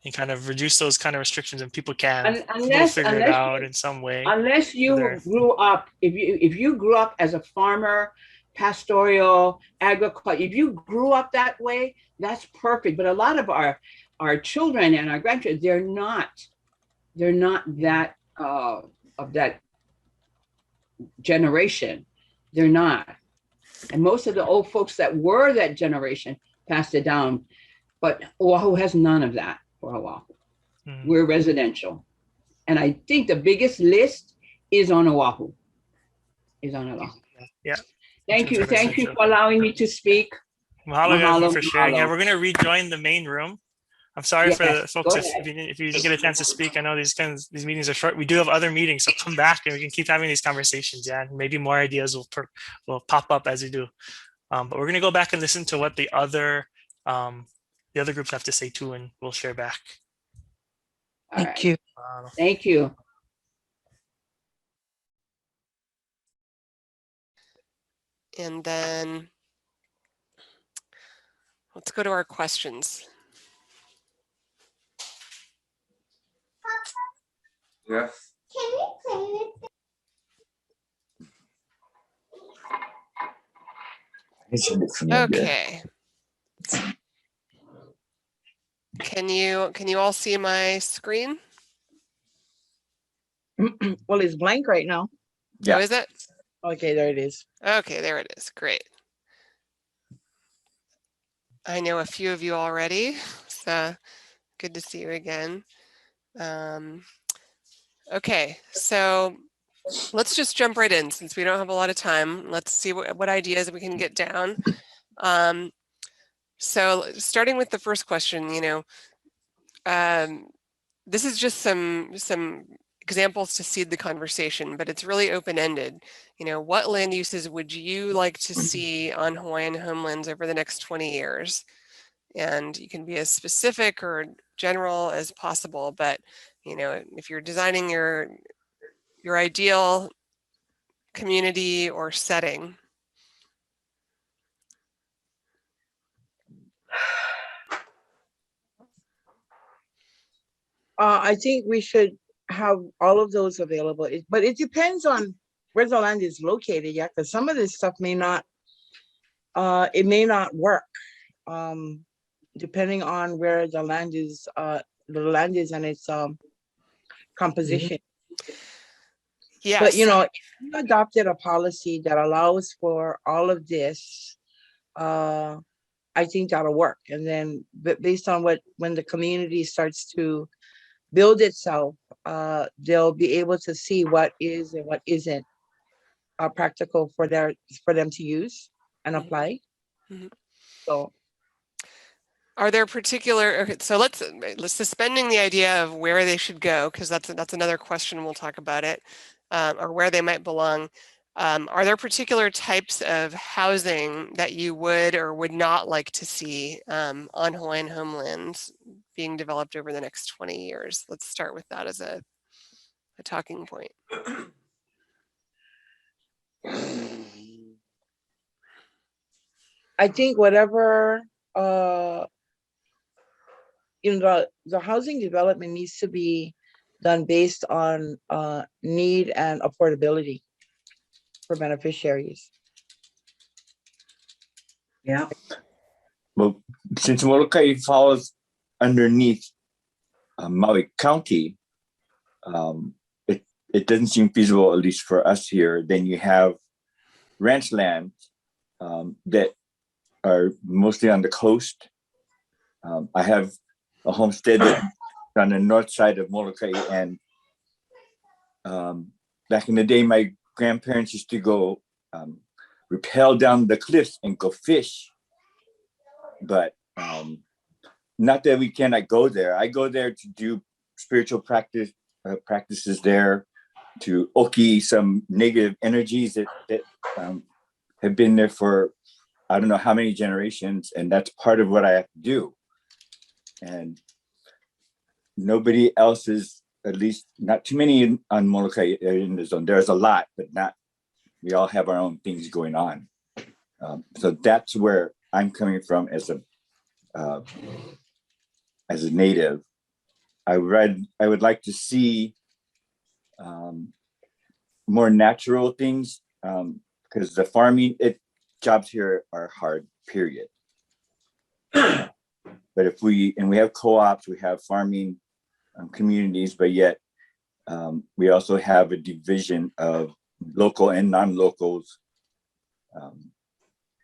and kind of reduce those kind of restrictions, and people can figure it out in some way. Unless you grew up, if you grew up as a farmer, pastoral, agriculture, if you grew up that way, that's perfect. But a lot of our children and our grandchildren, they're not that of that generation. They're not. And most of the old folks that were that generation passed it down. But Oahu has none of that for Oahu. We're residential. And I think the biggest list is on Oahu. Yeah. Thank you. Thank you for allowing me to speak. Mahalo for sharing. Yeah, we're going to rejoin the main room. I'm sorry for the folks if you didn't get a chance to speak. I know these meetings are short. We do have other meetings, so come back and we can keep having these conversations. Yeah, and maybe more ideas will pop up as we do. But we're going to go back and listen to what the other groups have to say too, and we'll share back. Thank you. Thank you. And then let's go to our questions. Yes. Can we play with Okay. Can you all see my screen? Well, it's blank right now. Yeah. Oh, is it? Okay, there it is. Okay, there it is. Great. I know a few of you already, so good to see you again. Okay, so let's just jump right in since we don't have a lot of time. Let's see what ideas we can get down. So starting with the first question, this is just some examples to seed the conversation, but it's really open-ended. What land uses would you like to see on Hawaiian homelands over the next 20 years? And you can be as specific or general as possible, but if you're designing your ideal community or setting. I think we should have all of those available, but it depends on where the land is located, yeah, because some of this stuff may not work, depending on where the land is and its composition. Yes. But if you adopted a policy that allows for all of this, I think that'll work. And then based on when the community starts to build itself, they'll be able to see what is and what isn't practical for them to use and apply. Mm-hmm. So, are there particular? Okay, so let's suspending the idea of where they should go, because that's another question. We'll talk about it, or where they might belong. Are there particular types of housing that you would or would not like to see on Hawaiian homelands being developed over the next 20 years? Let's start with that as a talking point. I think whatever the housing development needs to be done based on need and affordability for beneficiaries. Yeah. Well, since Molokai falls underneath Maui County, it doesn't seem feasible, at least for us here. Then you have ranch land that are mostly on the coast. I have a homestead on the north side of Molokai, and back in the day, my grandparents used to go rappel down the cliffs and go fish. But not that we cannot go there. I go there to do spiritual practices there, to oki some negative energies that have been there for I don't know how many generations, and that's part of what I have to do. And nobody else is, at least not too many on Molokai in the zone. There's a lot, but not. We all have our own things going on. So that's where I'm coming from as a native. I would like to see more natural things, because the farming jobs here are hard, period. But if we have co-ops, we have farming communities, but yet we also have a division of local and non-locals,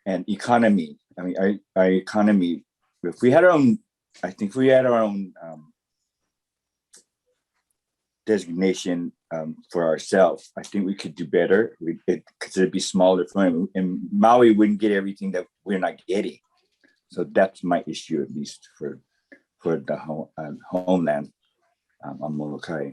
and economy. I mean, our economy, if we had our own, I think if we had our own designation for ourselves, I think we could do better. Because it'd be smaller for them, and Maui wouldn't get everything that we're not getting. So that's my issue, at least for the homeland on Molokai.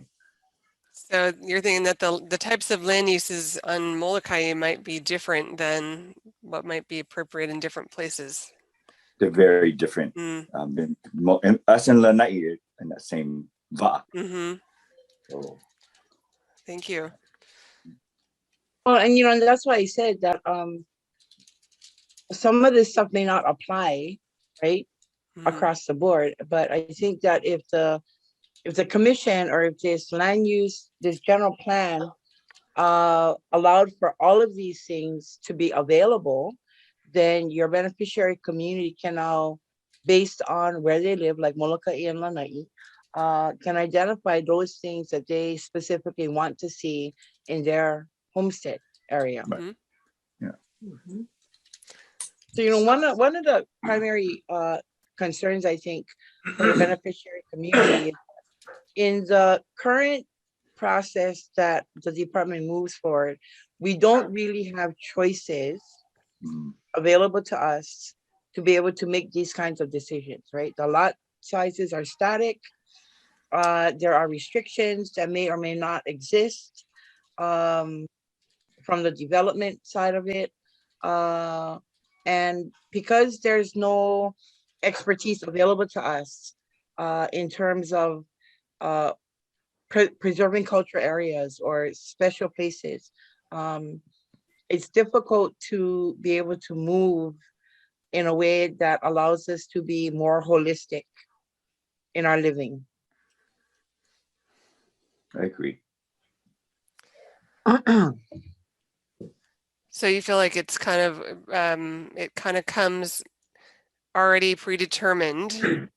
So you're thinking that the types of land uses on Molokai might be different than what might be appropriate in different places. They're very different. And us and Lanai are in that same va. Mm-hmm. So. Thank you. Well, and that's why I said that some of this stuff may not apply, right, across the board. But I think that if the commission, or if this land use, this general plan allowed for all of these things to be available, then your beneficiary community can now, based on where they live, like Molokai and Lanai, can identify those things that they specifically want to see in their homestead area. Right. Yeah. Mm-hmm. So, one of the primary concerns, I think, for the beneficiary community is in the current process that the department moves forward, we don't really have choices available to us to be able to make these kinds of decisions, right? The lot sizes are static. There are restrictions that may or may not exist from the development side of it. And because there's no expertise available to us in terms of preserving cultural areas or special places, it's difficult to be able to move in a way that allows us to be more holistic in our living. I agree. So you feel like it's kind of it kind of comes already predetermined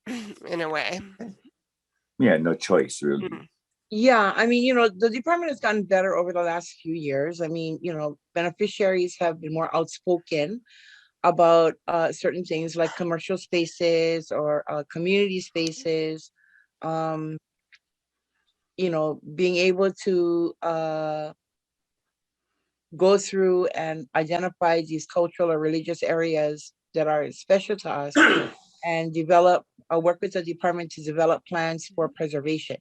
in a way. Yeah, no choice, really. Yeah, I mean, the department has gotten better over the last few years. I mean, beneficiaries have been more outspoken about certain things like commercial spaces or community spaces. You know, being able to go through and identify these cultural or religious areas that are special to us and develop, work with the department to develop plans for preservation.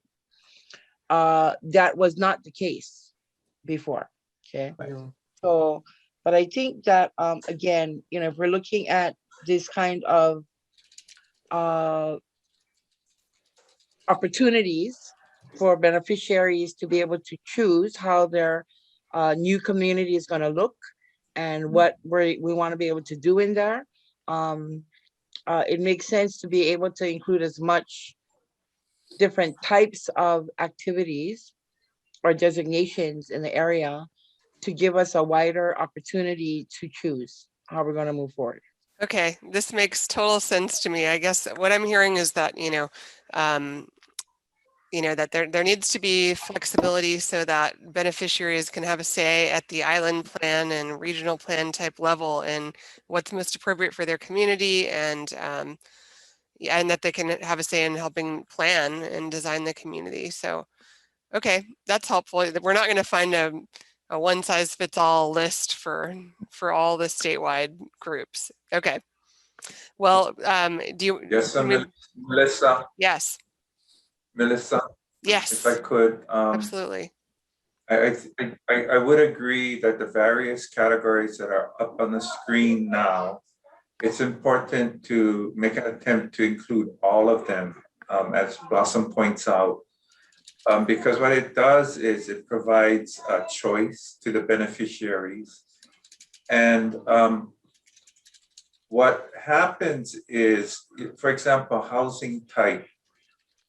That was not the case before, okay? So, but I think that, again, you know, if we're looking at this kind of opportunities for beneficiaries to be able to choose how their new community is going to look and what we want to be able to do in there. It makes sense to be able to include as much different types of activities or designations in the area to give us a wider opportunity to choose how we're going to move forward. Okay, this makes total sense to me. I guess what I'm hearing is that, that there needs to be flexibility so that beneficiaries can have a say at the island plan and regional plan type level in what's most appropriate for their community, and that they can have a say in helping plan and design the community. So, okay, that's helpful. We're not going to find a one size fits all list for all the statewide groups. Okay. Well, do you? Yes, Melissa. Yes. Melissa. Yes. If I could. Absolutely. I would agree that the various categories that are up on the screen now, it's important to make an attempt to include all of them, as Blossom points out, because what it does is it provides a choice to the beneficiaries. And what happens is, for example, housing type.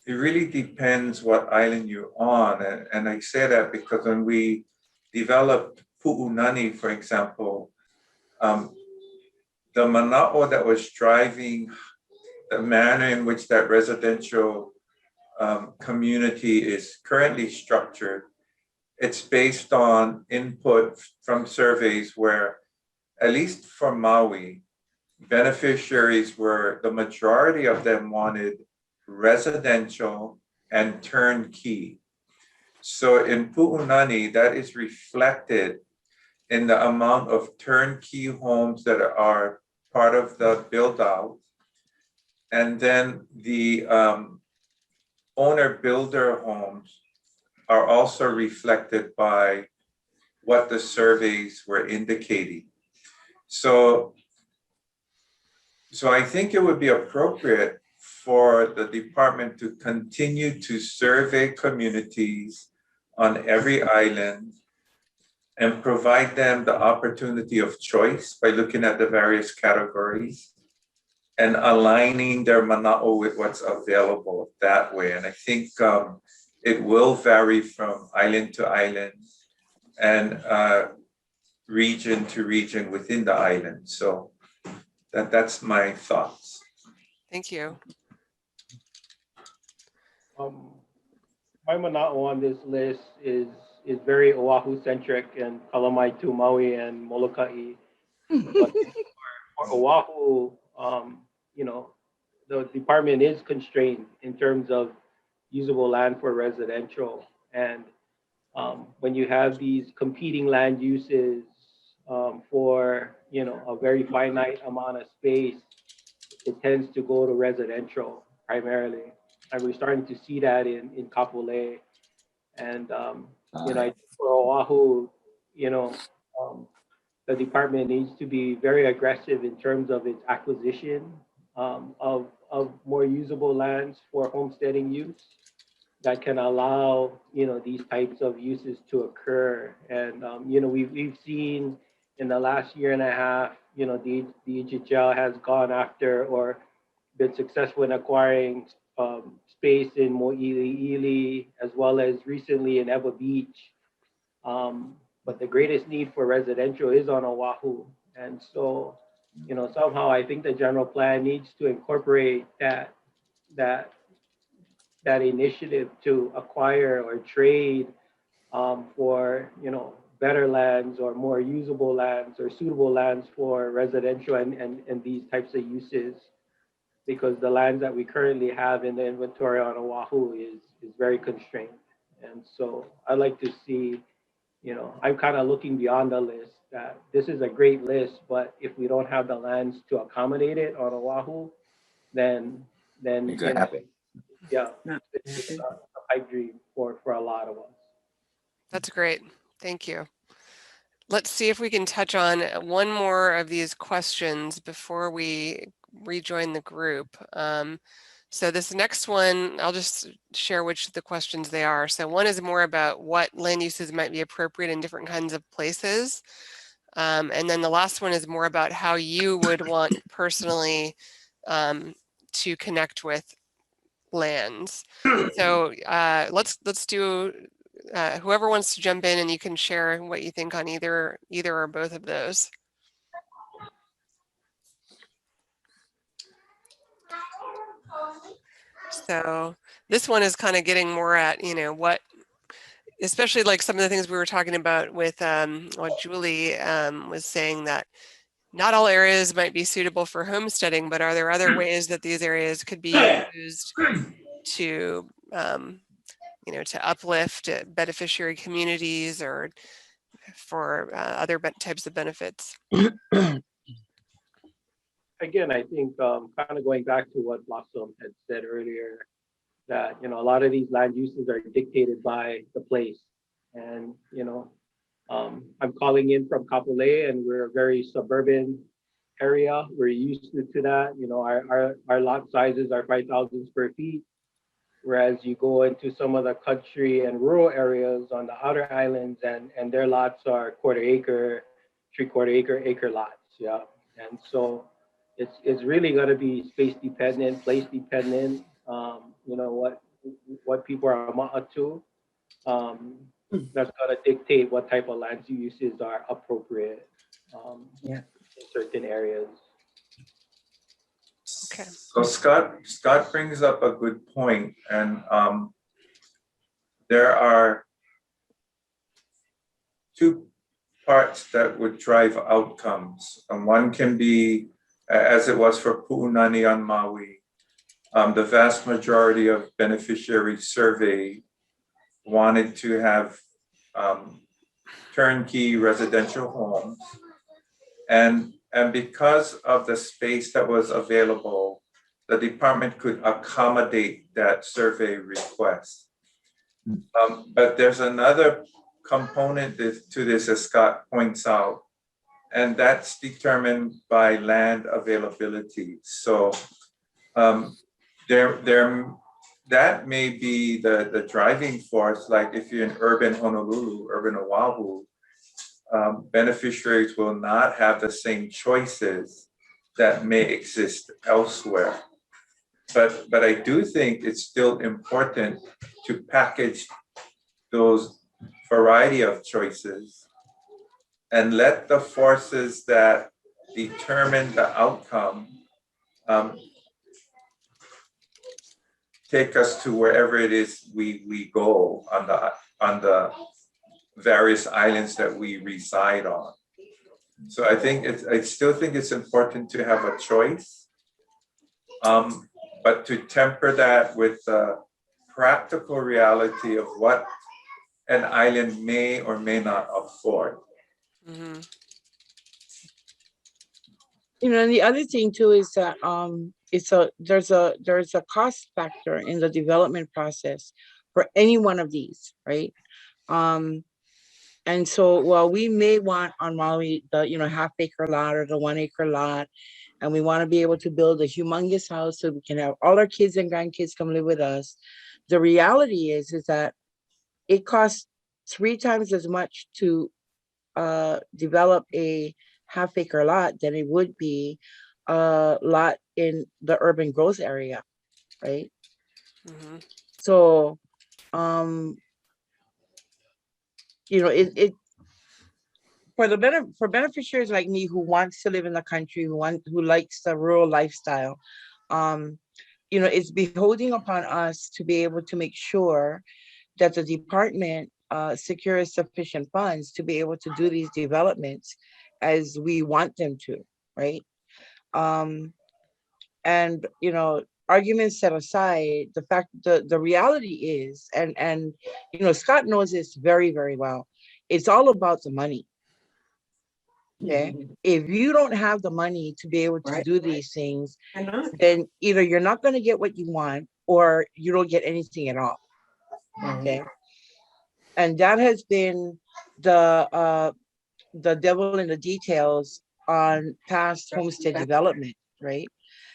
It really depends what island you're on. And I say that because when we developed Pu'unani, for example, the mana'o that was driving the manner in which that residential community is currently structured, it's based on input from surveys where, at least for Maui, beneficiaries were, the majority of them wanted residential and turnkey. So in Pu'unani, that is reflected in the amount of turnkey homes that are part of the build out. And then the owner builder homes are also reflected by what the surveys were indicating. So I think it would be appropriate for the department to continue to survey communities on every island and provide them the opportunity of choice by looking at the various categories and aligning their mana'o with what's available that way. And I think it will vary from island to island and region to region within the island. So that's my thoughts. Thank you. My mana'o on this list is very Oahu centric and Kalamai to Maui and Molokai. But for Oahu, the department is constrained in terms of usable land for residential. And when you have these competing land uses for a very finite amount of space, it tends to go to residential primarily. And we're starting to see that in Kapolei. And, for Oahu, the department needs to be very aggressive in terms of its acquisition of more usable lands for homesteading use that can allow, these types of uses to occur. And, we've seen in the last year and a half, the DHHL has gone after or been successful in acquiring space in Mo'iliili, as well as recently in Ewa Beach. But the greatest need for residential is on Oahu. And so, somehow I think the general plan needs to incorporate that initiative to acquire or trade for, better lands or more usable lands or suitable lands for residential and these types of uses, because the lands that we currently have in the inventory on Oahu is very constrained. And so I like to see, you know, I'm kind of looking beyond the list, that this is a great list, but if we don't have the lands to accommodate it on Oahu, then It could happen. yeah, it's a pipe dream for a lot of us. That's great. Thank you. Let's see if we can touch on one more of these questions before we rejoin the group. So this next one, I'll just share which of the questions they are. So one is more about what land uses might be appropriate in different kinds of places. And then the last one is more about how you would want personally to connect with lands. So let's do, whoever wants to jump in, and you can share what you think on either or both of those. So this one is kind of getting more at, you know, what, especially like some of the things we were talking about with what Julie was saying, that not all areas might be suitable for homesteading, but are there other ways that these areas could be used to, you know, to uplift beneficiary communities or for other types of benefits? Again, I think kind of going back to what Blossom had said earlier, that, you know, a lot of these land uses are dictated by the place. And, you know, I'm calling in from Kapolei, and we're a very suburban area. We're used to that. You know, our lot sizes are 5,000 square feet, whereas you go into some of the country and rural areas on the outer islands, and their lots are quarter acre, three-quarter acre lots. Yeah. And so it's really going to be space dependent, place dependent. You know, what people are amount to. That's going to dictate what type of land uses are appropriate in certain areas. Okay. So Scott brings up a good point, and there are two parts that would drive outcomes. And one can be, as it was for Pu'unani on Maui, the vast majority of beneficiaries surveyed wanted to have turnkey residential homes. And because of the space that was available, the department could accommodate that survey request. But there's another component to this, as Scott points out, and that's determined by land availability. So that may be the driving force. Like if you're in urban Honolulu, urban Oahu, beneficiaries will not have the same choices that may exist elsewhere. But I do think it's still important to package those variety of choices and let the forces that determine the outcome take us to wherever it is we go on the various islands that we reside on. So I still think it's important to have a choice, but to temper that with the practical reality of what an island may or may not afford. Mm-hmm. You know, and the other thing too is that there's a cost factor in the development process for any one of these, right? And so while we may want on Maui the half-acre lot or the 1 acre lot, and we want to be able to build a humongous house so we can have all our kids and grandkids come live with us, the reality is that it costs 3 times as much to develop a half-acre lot than it would be a lot in the urban growth area, right? Mm-hmm. So it for beneficiaries like me who wants to live in the country, who likes the rural lifestyle, it's beholding upon us to be able to make sure that the department secure sufficient funds to be able to do these developments as we want them to, right? And arguments set aside, the reality is, and Scott knows this very, very well. It's all about the money. Okay. If you don't have the money to be able to do these things, then either you're not going to get what you want or you don't get anything at all. Okay. And that has been the devil in the details on past homestead development, right?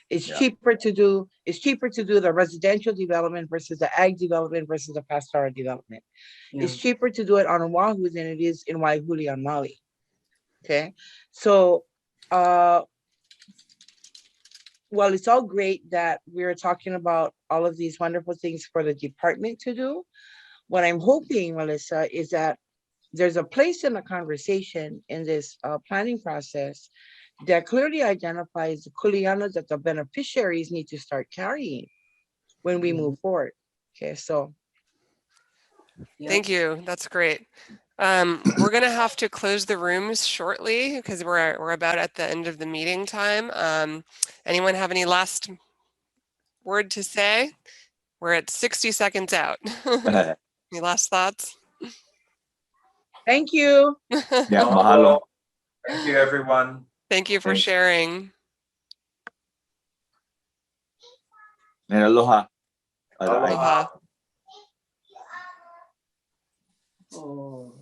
It's cheaper to do the residential development versus the ag development versus the pastoral development. It's cheaper to do it on Oahu than it is in Waihuli on Maui. Okay. So well, it's all great that we're talking about all of these wonderful things for the department to do. What I'm hoping, Melissa, is that there's a place in the conversation in this planning process that clearly identifies the kuleana that the beneficiaries need to start carrying when we move forward. Okay, so. Thank you. That's great. We're going to have to close the rooms shortly because we're about at the end of the meeting time. Anyone have any last word to say? We're at 60 seconds out. Any last thoughts? Thank you. Yeah, mahalo. Thank you, everyone. Thank you for Thanks. sharing. And aloha. Aloha. Oh.